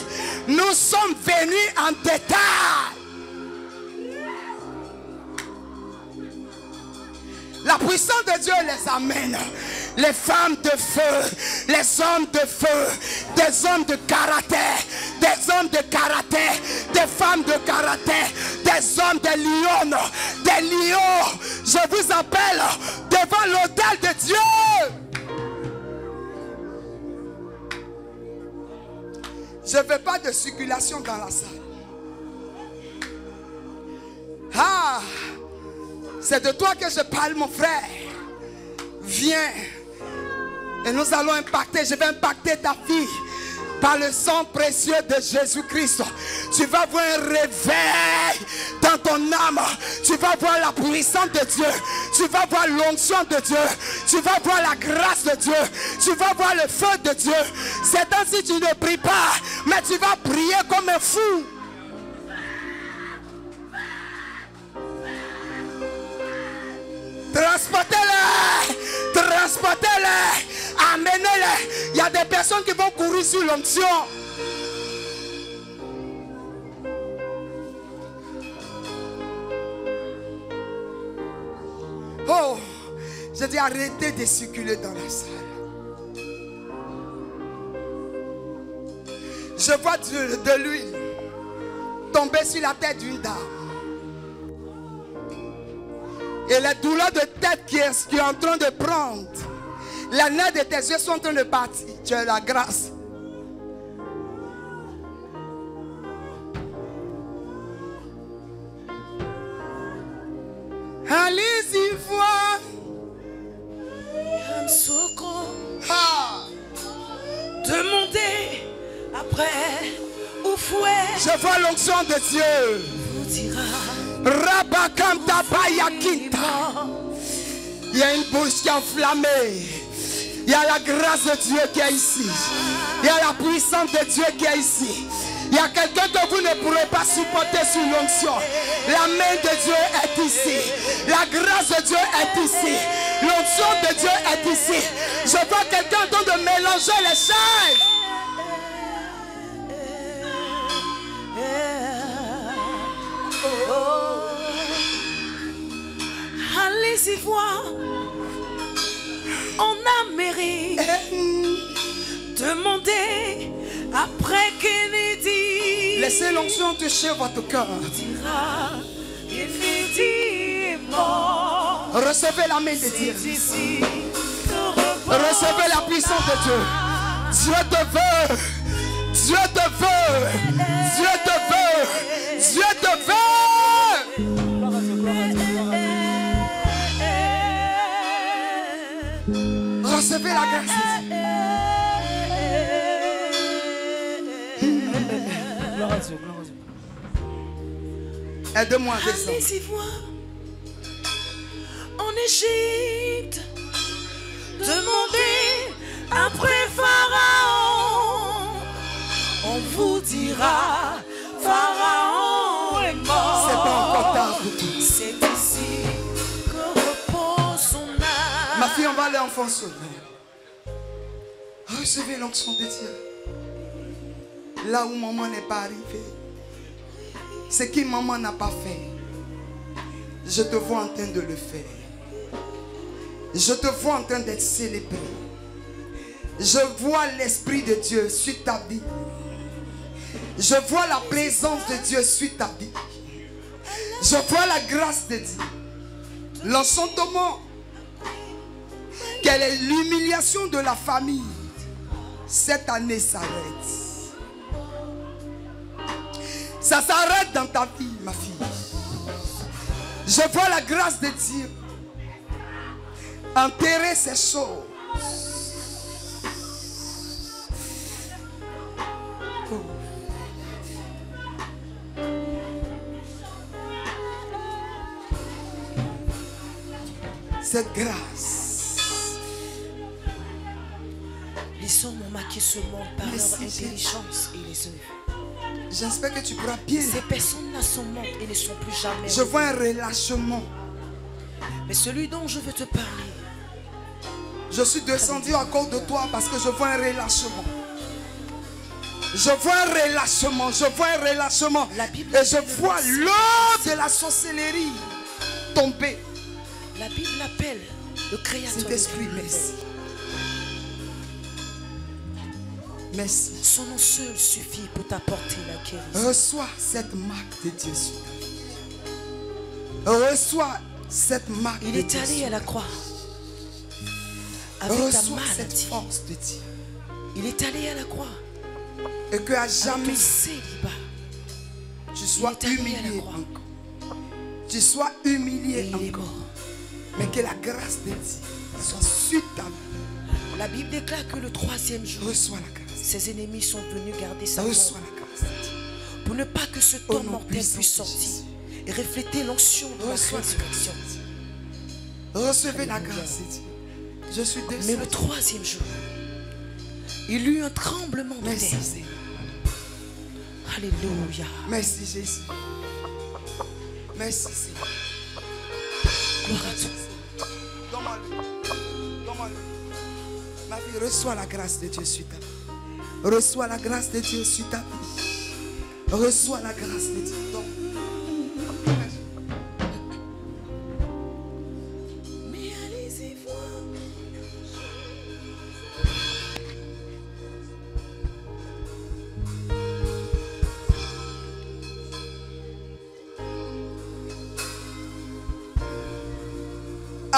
Nous sommes venus en détail. La puissance de Dieu les amène. Les femmes de feu, les hommes de feu, des hommes de caractère, des hommes de caractère, des femmes de caractère, des hommes, des lions, des lions. Je vous appelle devant l'autel de Dieu. Je ne veux pas de circulation dans la salle. Ah, c'est de toi que je parle, mon frère. Viens. Et nous allons impacter, je vais impacter ta fille par le sang précieux de Jésus-Christ. Tu vas voir un réveil dans ton âme. Tu vas voir la puissance de Dieu. Tu vas voir l'onction de Dieu. Tu vas voir la grâce de Dieu. Tu vas voir le feu de Dieu. C'est ainsi que tu ne pries pas, mais tu vas prier comme un fou. Transportez-les, transportez-les, amenez-les. Il y a des personnes qui vont courir sur l'onction. Oh, je dis arrêtez de circuler dans la salle. Je vois de l'huile tomber sur la tête d'une dame. Et la douleur de tête qui est en train de prendre, les nerfs de tes yeux sont en train de partir. Tu as la grâce. Allez-y voir. Ah. Demandez après au fouet. Je vois l'onction de Dieu. Vous dira. Rabakanta Bayakinta. Il y a une bouche qui est enflammée. Il y a la grâce de Dieu qui est ici. Il y a la puissance de Dieu qui est ici. Il y a quelqu'un que vous ne pourrez pas supporter sous l'onction. La main de Dieu est ici. La grâce de Dieu est ici. L'onction de Dieu est ici. Je vois quelqu'un en train de mélanger les chaînes. Allez-y voir en Amérique. Demandez après Kennedy. Laissez l'onction toucher votre cœur. Kennedy est mort. Recevez la main de Dieu. Recevez la puissance de Dieu. Dieu te veut. Dieu te veut. Dieu te veut. Dieu te veut. Recevez la grâce de Dieu. Gloire à Dieu, gloire à Dieu. Aide-moi à descendre. Allez-y voir en Égypte. Demandez après Pharaon. On vous dira Pharaon est mort. C'est pas encore tard pour tout. C'est ici que repose son âme. Ma fille, on va aller enfoncer. Recevez l'onction de Dieu. Là où maman n'est pas arrivée. Ce que maman n'a pas fait. Je te vois en train de le faire. Je te vois en train d'être célébré. Je vois l'Esprit de Dieu sur ta vie. Je vois la présence de Dieu sur ta vie. Je vois la grâce de Dieu. L'enchantement. Quelle est l'humiliation de la famille. Cette année s'arrête. Ça s'arrête dans ta vie, ma fille. Je vois la grâce de Dieu. Enterrer ces choses. Oh. Cette grâce. Les hommes ont marqué ce monde par Mais leur si intelligence et les œuvres. J'espère que tu pourras bien. Ces personnes-là sont mortes et ne sont plus jamais. Je vois un relâchement. Mais celui dont je veux te parler. Je suis descendu à cause de toi parce que je vois un relâchement. Je vois un relâchement. Je vois un relâchement. Et je vois l'eau de la sorcellerie tomber. La Bible l'appelle le créateur. Saint-Esprit, merci. Merci. Son nom seul suffit pour t'apporter la guérison. Reçois cette marque de Dieu sur ta vie. Reçois cette marque Il de est Dieu allé sur à la ta croix vie. avec ta Reçois cette maladie. force de Dieu. Il est allé à la croix Et que à avec jamais ton célibat. tu sois Il est allé à la humilié croix. encore. Tu sois humilié Et il est encore. mort. Mais que la grâce de Dieu soit sur ta vie. La Bible déclare que le troisième jour, Reçois la grâce. ses ennemis sont venus garder sa Reçois tombe la grâce de Dieu. pour ne pas que ce Au temps nom mortel puissant puisse de sortir Jésus. et refléter l'onction de la Reçois la résurrection. grâce de Dieu. Recevez la grâce de Dieu. Je suis Mais descendu. le troisième jour, il y eut un tremblement de Merci terre. Seigneur. Alléluia. Merci Jésus. Merci Seigneur. Gloire à Dieu. Donne-moi-le. Donne-moi-le. Ma fille, reçois la grâce de Dieu sur ta vie. Reçois la grâce de Dieu sur ta vie. Reçois la grâce de Dieu.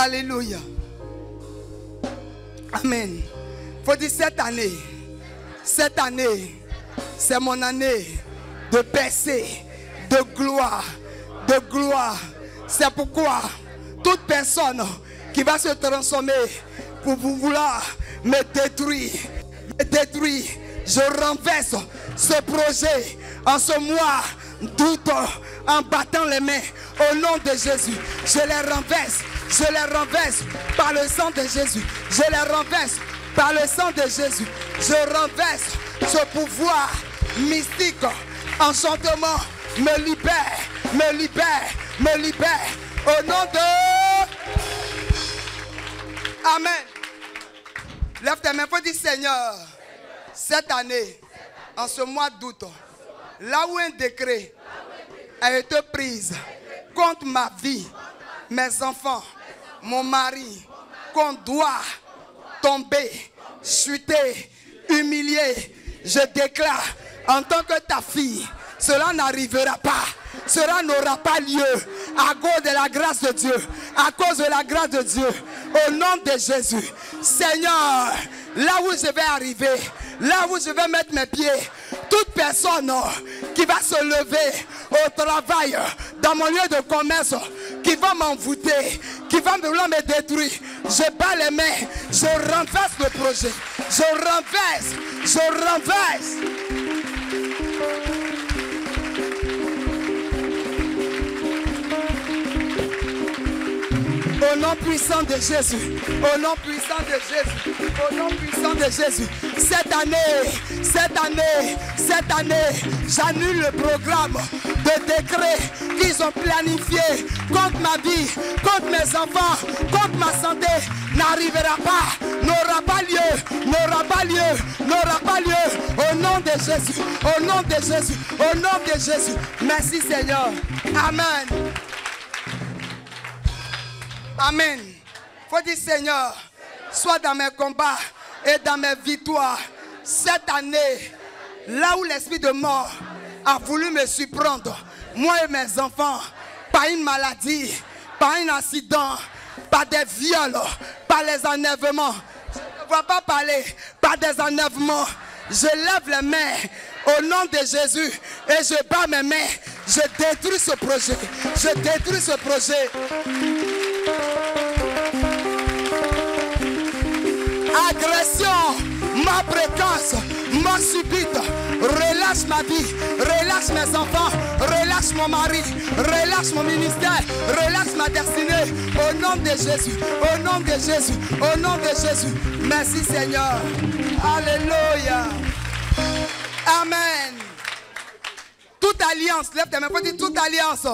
Alléluia. Amen. Faut dire cette année, c'est mon année de percée, de gloire, de gloire. C'est pourquoi toute personne qui va se transformer pour vouloir me détruire, je renverse ce projet en ce mois d'août en battant les mains au nom de Jésus. Je les renverse par le sang de Jésus. Je les renverse par le sang de Jésus. Je renverse ce pouvoir mystique. Enchantement me libère. Au nom de... Amen. Lève tes mains pour dire Seigneur, cette année, en ce mois d'août, là où un décret a été pris contre ma vie, mes enfants, mon mari, qu'on doit tomber, chuter, humilier, je déclare en tant que ta fille, cela n'arrivera pas. Cela n'aura pas lieu à cause de la grâce de Dieu. À cause de la grâce de Dieu. Au nom de Jésus. Seigneur, là où je vais arriver, là où je vais mettre mes pieds, toute personne qui va se lever au travail, dans mon lieu de commerce, qui va m'envoûter, qui va vouloir me détruire, je bats les mains, je renverse le projet. Je renverse. Au nom puissant de Jésus, au nom puissant de Jésus, au nom puissant de Jésus, cette année, j'annule le programme de décret qu'ils ont planifié contre ma vie, contre mes enfants, contre ma santé, n'arrivera pas, n'aura pas lieu, au nom de Jésus, au nom de Jésus, au nom de Jésus. Merci Seigneur. Amen. Amen. Faut dire Seigneur, sois dans mes combats et dans mes victoires. Cette année, là où l'esprit de mort a voulu me surprendre, moi et mes enfants, par une maladie, par un accident, par des viols, par les enlèvements. Je ne vois pas parler, par des enlèvements. Je lève les mains au nom de Jésus et je bats mes mains. Je détruis ce projet. Agression, ma précoce, mort subite, relâche ma vie, relâche mes enfants, relâche mon mari, relâche mon ministère, relâche ma destinée, au nom de Jésus, au nom de Jésus, au nom de Jésus. Merci Seigneur. Alléluia. Amen. Toute alliance, lève tes mains pour dire toute alliance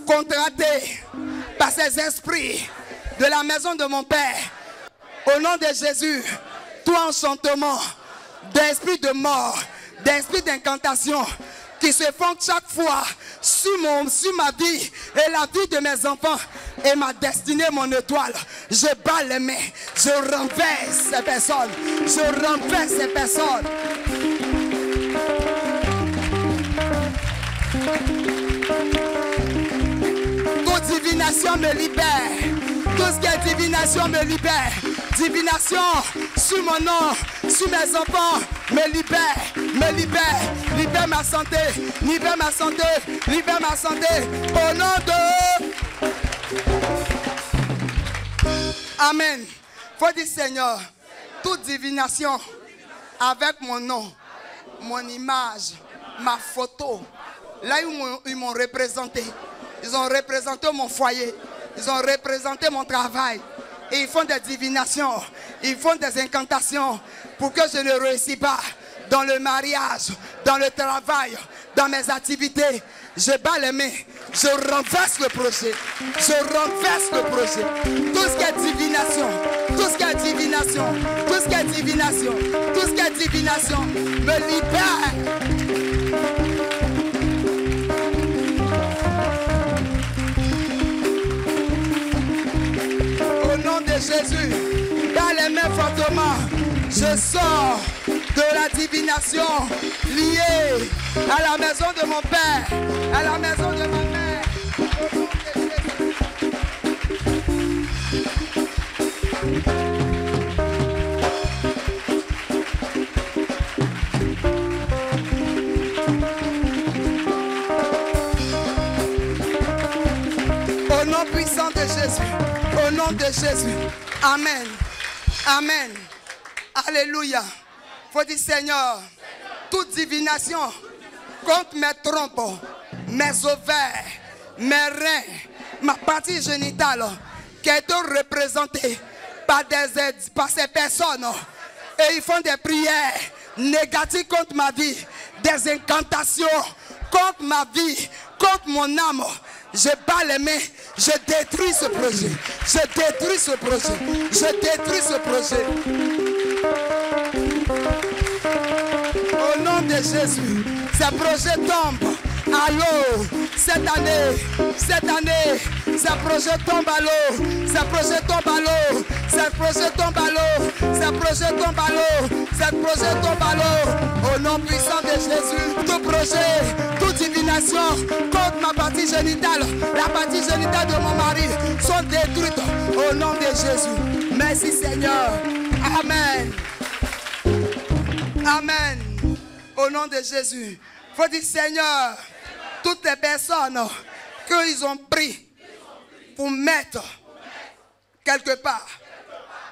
contractée par ces esprits de la maison de mon Père. Au nom de Jésus, tout enchantement d'esprit de mort, d'esprit d'incantation qui se font chaque fois sur ma vie et la vie de mes enfants et ma destinée, mon étoile. Je bats les mains, je renverse ces personnes, Toute divination me libère. Tout ce qui est divination me libère. Divination sur mon nom, sur mes enfants, me libère. Libère ma santé. Au nom de... Amen. Faut dire Seigneur, toute divination avec mon nom, mon image, ma photo, là où ils m'ont représenté. Ils ont représenté mon foyer. Ils ont représenté mon travail. Et ils font des divinations. Ils font des incantations pour que je ne réussisse pas dans le mariage, dans le travail, dans mes activités. Je bats les mains. Je renverse le projet. Tout ce qui est divination. Me libère. Jésus, dans les mains fortement, je sors de la divination liée à la maison de mon Père, à la maison de ma mère. Au nom puissant de Jésus. Au nom de Jésus. Amen. Amen. Alléluia. Faut dire Seigneur, toute divination contre mes trompes, mes ovaires, mes reins, ma partie génitale qui a été représentée par ces personnes et ils font des prières négatives contre ma vie, des incantations contre ma vie, contre mon âme. Je bats les mains, je détruis ce projet, je détruis ce projet, je détruis ce projet. Au nom de Jésus, ces projets tombent à l'eau. Cette année, ces projets tombent à l'eau. Ces projets tombent à l'eau. Ces projets tombent à l'eau. Ces projets tombent à l'eau. Ces projets tombent à l'eau. Au nom puissant de Jésus, tout projet, toute divination contre ma partie génitale, la partie génitale de mon mari, sont détruites au nom de Jésus. Merci Seigneur. Amen. Amen. Au nom de Jésus. Il faut dire Seigneur, toutes les personnes qu'ils ont pris pour mettre quelque part,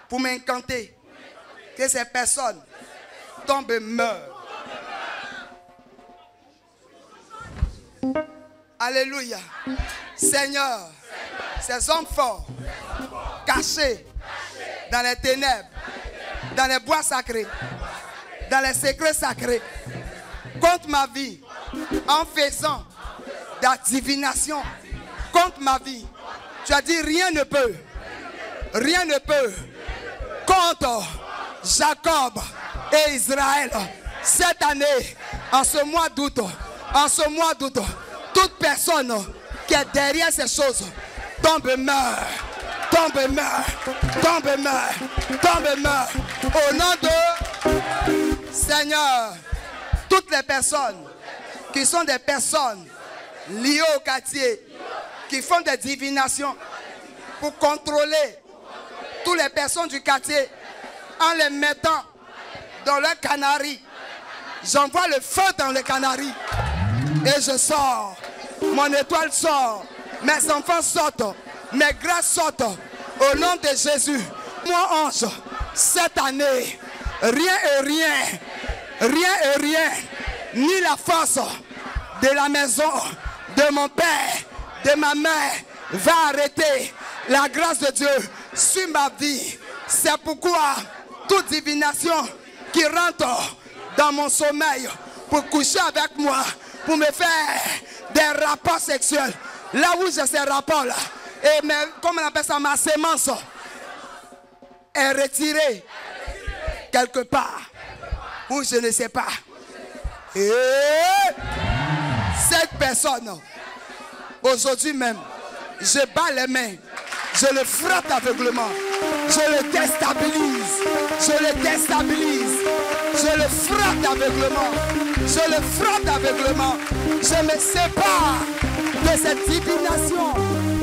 pour m'incanter, que ces personnes tombent et meurent. Alléluia. Seigneur, ces hommes forts, cachés dans les ténèbres, dans les bois sacrés, dans les secrets sacrés, contre ma vie, en faisant de la divination contre ma vie. Tu as dit rien ne peut contre Jacob et Israël. Cette année, en ce mois d'août, toute personne qui est derrière ces choses tombe et meurt. Tombe et meurt. Tombe et meurt. Tombe et meurt. Au nom de Seigneur, toutes les personnes qui sont des personnes liées au quartier, qui font des divinations pour contrôler toutes les personnes du quartier en les mettant dans leur canari. J'envoie le feu dans les canaris et je sors. Mon étoile sort. Mes enfants sortent. Mes grâces sortent. Au nom de Jésus. Moi, ange, cette année, rien, ni la force de la maison, de mon père, de ma mère, va arrêter la grâce de Dieu sur ma vie. C'est pourquoi toute divination qui rentre dans mon sommeil pour coucher avec moi, pour me faire des rapports sexuels, là où j'ai ces rapports-là, et comme on appelle ça, ma sémence est retirée quelque part, où je ne sais pas. Et cette personne, aujourd'hui même, je bats les mains, je le frappe aveuglement, je le déstabilise, je le frappe aveuglement, je me sépare de cette divination,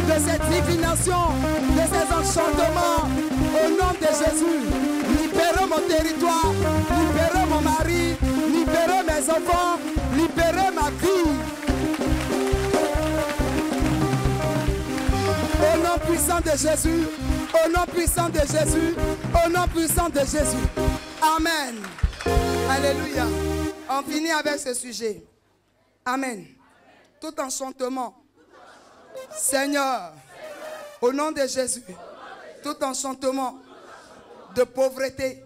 de ces enchantements, au nom de Jésus. Libérez mon territoire, libérez mon mari, libérez mes enfants, libérez ma vie. Au nom puissant de Jésus, au nom puissant de Jésus, au nom puissant de Jésus. Amen. Alléluia. On finit avec ce sujet. Amen. Tout enchantement. Seigneur, au nom de Jésus, tout enchantement de pauvreté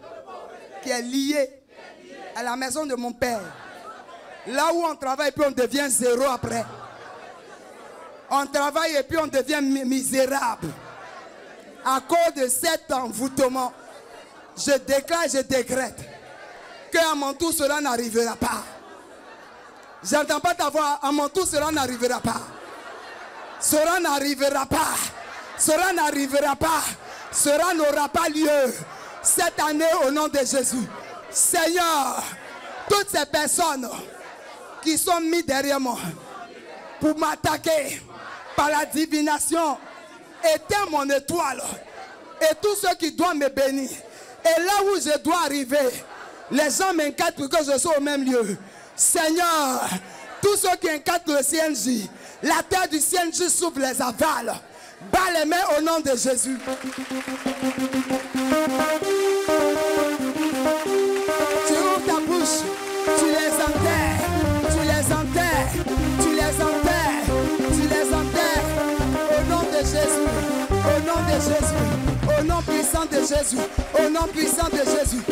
qui est lié à la maison de mon père. Là où on travaille et puis on devient zéro après. On travaille et puis on devient misérable. À cause de cet envoûtement, je déclare, je décrète qu'à mon tour cela n'arrivera pas. J'entends pas ta voix, à mon tour cela n'arrivera pas. Cela n'arrivera pas. Cela n'arrivera pas. Cela n'aura pas lieu cette année au nom de Jésus. Seigneur, toutes ces personnes qui sont mises derrière moi pour m'attaquer par la divination, éteins mon étoile Et tous ceux qui doivent me bénir. Et là où je dois arriver, les gens m'inquiètent pour que je sois au même lieu. Seigneur, tous ceux qui inquiètent le CNJ, la terre du CNJ souffle les avales. Bats les mains au nom de Jésus. Tu ouvres ta bouche, tu les enterres, tu les enterres, tu les enterres, tu les enterres. Au nom de Jésus, au nom de Jésus, au nom puissant de Jésus, au nom puissant de Jésus.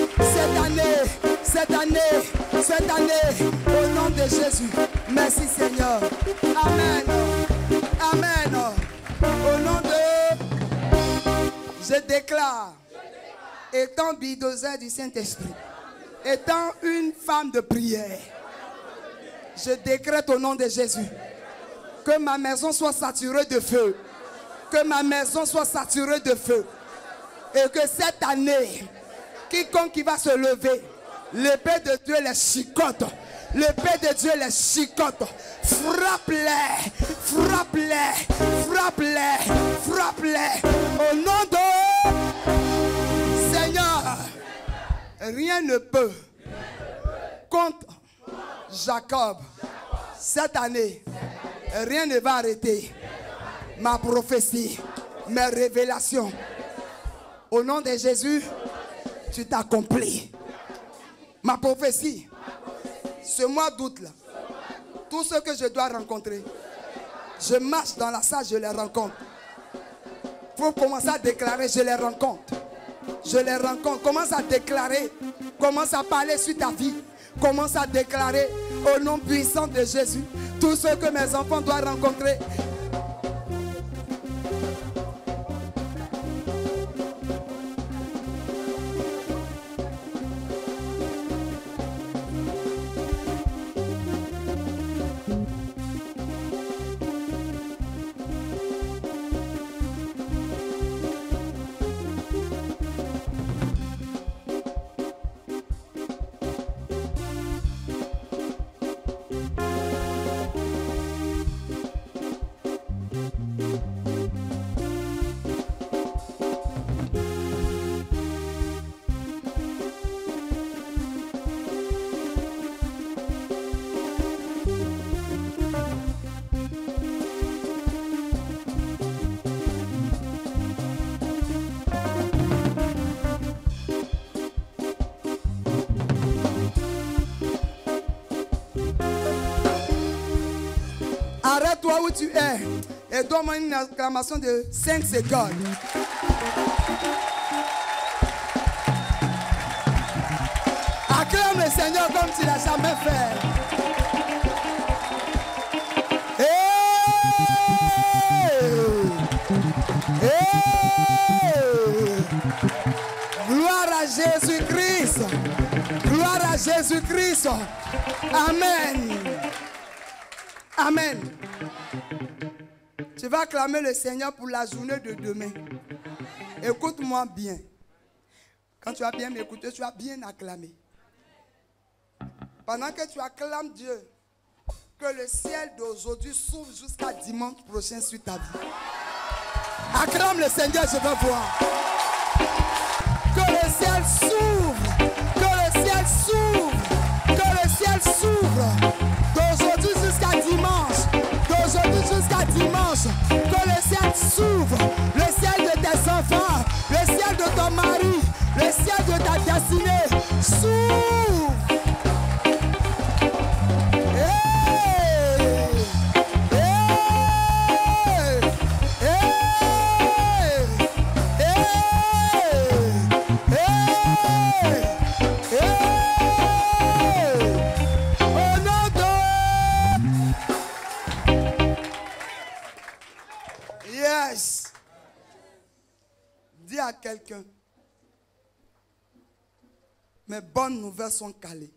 Cette année, au nom de Jésus. Merci Seigneur. Amen. Amen. Au nom de... Je déclare, étant bulldozer du Saint-Esprit, étant une femme de prière, je décrète au nom de Jésus que ma maison soit saturée de feu. Que ma maison soit saturée de feu. Et que cette année, quiconque qui va se lever, l'épée de Dieu les chicote. L'épée de Dieu les chicote. Frappe-les, frappe-les, frappe-les, frappe-les. Au nom de Seigneur, rien ne peut contre Jacob. Cette année, rien ne va arrêter ma prophétie, mes révélations. Au nom de Jésus, tu t'accomplis. Ma prophétie, ce mois d'août là, tous ceux que je dois rencontrer, je marche dans la salle, je les rencontre. Il faut commencer à déclarer, je les rencontre. Je les rencontre. Commence à déclarer. Commence à parler sur ta vie. Commence à déclarer au nom puissant de Jésus. Tous ceux que mes enfants doivent rencontrer. Arrête-toi où tu es et donne-moi une acclamation de 5 secondes. Acclame le Seigneur comme tu ne l'as jamais fait. Gloire à Jésus-Christ. Gloire à Jésus-Christ. Amen. Amen. Tu vas acclamer le Seigneur pour la journée de demain. Écoute-moi bien. Quand tu as bien m'écouter, tu as bien acclamé. Pendant que tu acclames Dieu, que le ciel d'aujourd'hui s'ouvre jusqu'à dimanche prochain sur ta vie. Acclame le Seigneur, je veux voir. Que le ciel s'ouvre. Que le ciel s'ouvre. Que le ciel s'ouvre. D'aujourd'hui jusqu'à dimanche. D'aujourd'hui jusqu'à dimanche. Que le ciel s'ouvre. Le ciel de tes enfants. Le ciel de ton mari. Le ciel de ta destinée. S'ouvre. Dis à quelqu'un, mes bonnes nouvelles sont calées.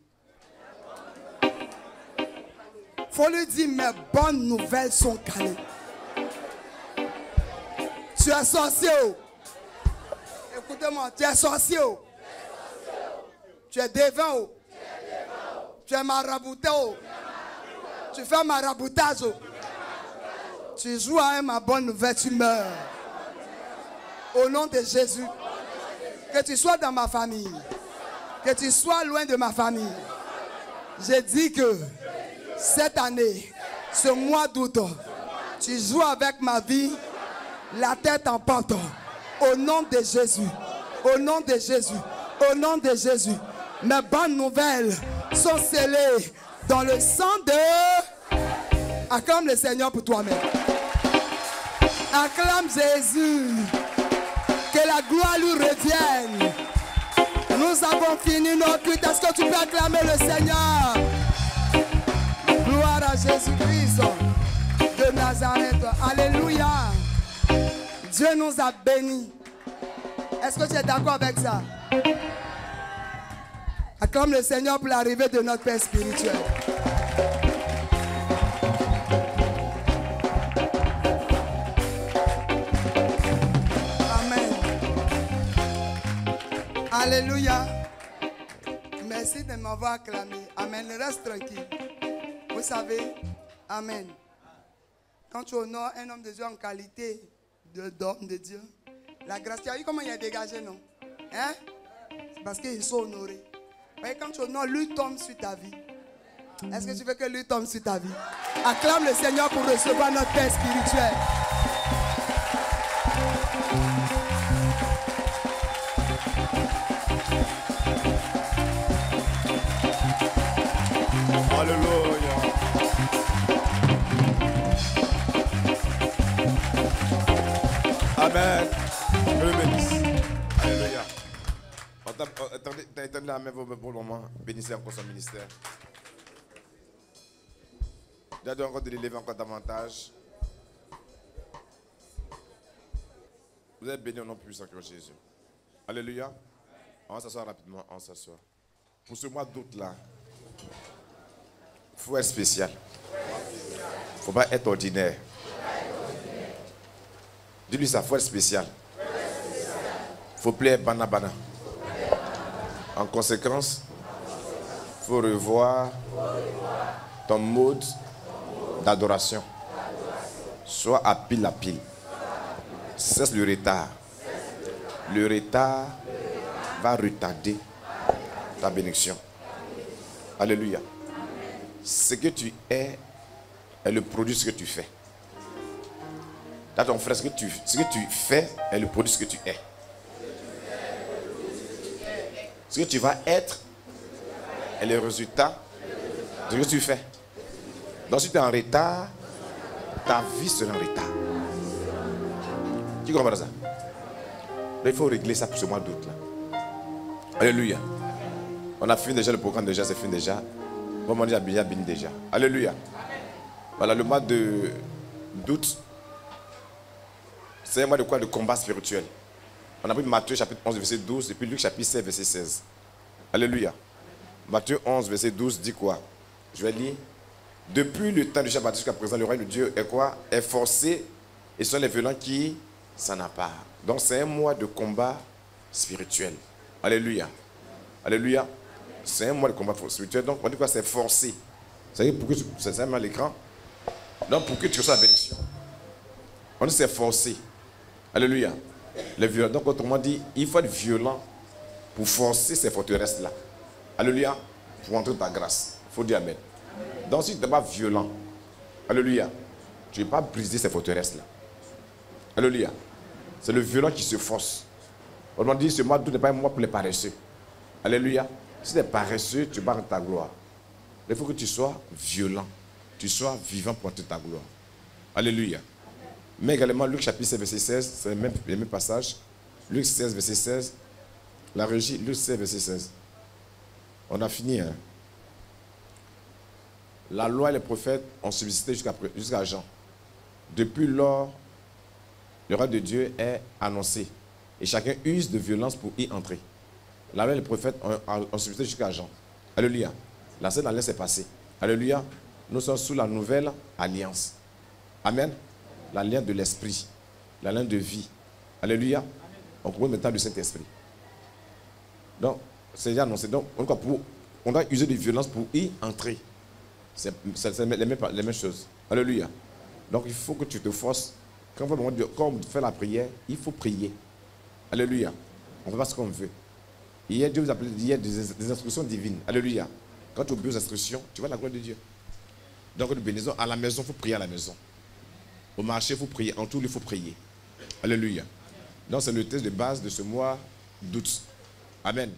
Faut lui dire, mes bonnes nouvelles sont calées. Tu es sorcier. Écoutez-moi, tu es sorcier. Tu es devin. Tu es marabouté. Tu fais maraboutage. Tu joues à ma bonne nouvelle, tu meurs. Au nom de Jésus. Que tu sois dans ma famille. Que tu sois loin de ma famille. J'ai dit que cette année, ce mois d'août, tu joues avec ma vie, la tête en porte. Au nom de Jésus. Au nom de Jésus. Au nom de Jésus. Mes bonnes nouvelles sont scellées dans le sang de... Acclame le Seigneur pour toi-même. Acclame Jésus. Que la gloire lui revienne. Nous avons fini notre culte. Est-ce que tu peux acclamer le Seigneur? Gloire à Jésus-Christ de Nazareth. Alléluia. Dieu nous a bénis. Est-ce que tu es d'accord avec ça? Acclame le Seigneur pour l'arrivée de notre Père spirituel. Amen. Alléluia. Merci de m'avoir acclamé. Amen. Reste tranquille. Vous savez, amen. Quand tu honores un homme de Dieu en qualité d'homme de Dieu, la grâce, tu as vu comment il est dégagé, non? Hein? C'est parce qu'ils sont honorés. Mais quand tu honores, lui tombe sur ta vie. Est-ce que tu veux que lui tombe sur ta vie? Acclame le Seigneur pour recevoir notre Père spirituel. Alléluia. Amen. Que le bénisse. Alléluia. Attendez la main pour le moment. Bénissez encore son ministère. J'ai encore de l'élever encore davantage. Vous êtes bénis au nom puissant que Jésus. Alléluia. On va s'asseoir rapidement. On s'assoit. Pour ce mois d'août là, il faut être spécial. Il ne faut pas être ordinaire. Dis-lui ça, il faut être spécial. Il faut plaire Bana. En conséquence, il faut revoir ton mode d'adoration. Sois à pile. Cesse le retard. Le retard va retarder ta bénédiction. Alléluia. Ce que tu es le produit de ce que tu fais. Dans ton frère, ce que tu fais est le produit de ce que tu es. Ce que tu vas être est le résultat de ce que tu fais. Donc si tu es en retard, ta vie sera en retard. Tu comprends ça? Donc, il faut régler ça pour ce mois d'août. Alléluia. On a fini déjà le programme, déjà c'est fini déjà. Bon, on a béni déjà. Alléluia. Voilà, le mois d'août, c'est un mois de quoi? De combat spirituel. On a pris Matthieu chapitre 11, verset 12, et puis Luc chapitre 16, verset 16. Alléluia. Matthieu 11, verset 12 dit quoi? Je vais lire. Depuis le temps de Jean-Baptiste jusqu'à présent, le royaume de Dieu est quoi? Est forcé, et ce sont les violents qui s'en emparent. Donc c'est un mois de combat spirituel. Alléluia. Alléluia. C'est un mois de combat spirituel. Donc on dit quoi? C'est forcé. C'est pour que c'est un mal à l'écran. Donc pour que tu reçoives la bénédiction, on dit c'est forcé. Alléluia. Les violents. Donc autrement dit, il faut être violent pour forcer ces forteresses-là. Alléluia. Pour entrer dans ta grâce. Il faut dire amen. Donc si tu n'es pas violent, alléluia, tu ne vas pas briser ces forteresses-là. Alléluia. C'est le violent qui se force. Autrement dit, ce mois d'août n'est pas un mois pour les paresseux. Alléluia. Si tu es paresseux, tu vas dans ta gloire. Il faut que tu sois violent. Tu sois vivant pour entrer ta gloire. Alléluia. Mais également, Luc chapitre 16, verset 16, c'est le même passage. Luc 16, verset 16. La régie, Luc 16, verset 16. On a fini. Hein? La loi et les prophètes ont subsisté jusqu'à Jean. Depuis lors, le roi de Dieu est annoncé. Et chacun use de violence pour y entrer. La loi et les prophètes ont subsisté jusqu'à Jean. Alléluia. La scène alliance est passée. Alléluia. Nous sommes sous la nouvelle alliance. Amen. L'alliance de l'esprit. L'alliance de vie. Alléluia. On comprend maintenant du Saint-Esprit. Donc, c'est déjà annoncé. Donc, on doit user de violence pour y entrer. C'est les mêmes choses. Alléluia. Donc, il faut que tu te forces. Quand on fait la prière, il faut prier. Alléluia. On ne fait pas ce qu'on veut. Hier, Dieu vous a appelé, il y a des instructions divines. Alléluia. Quand tu obéis aux instructions, tu vois la gloire de Dieu. Donc, nous bénissons. À la maison, il faut prier à la maison. Au marché, il faut prier. En tout, il faut prier. Alléluia. Donc, c'est le texte de base de ce mois d'août. Amen.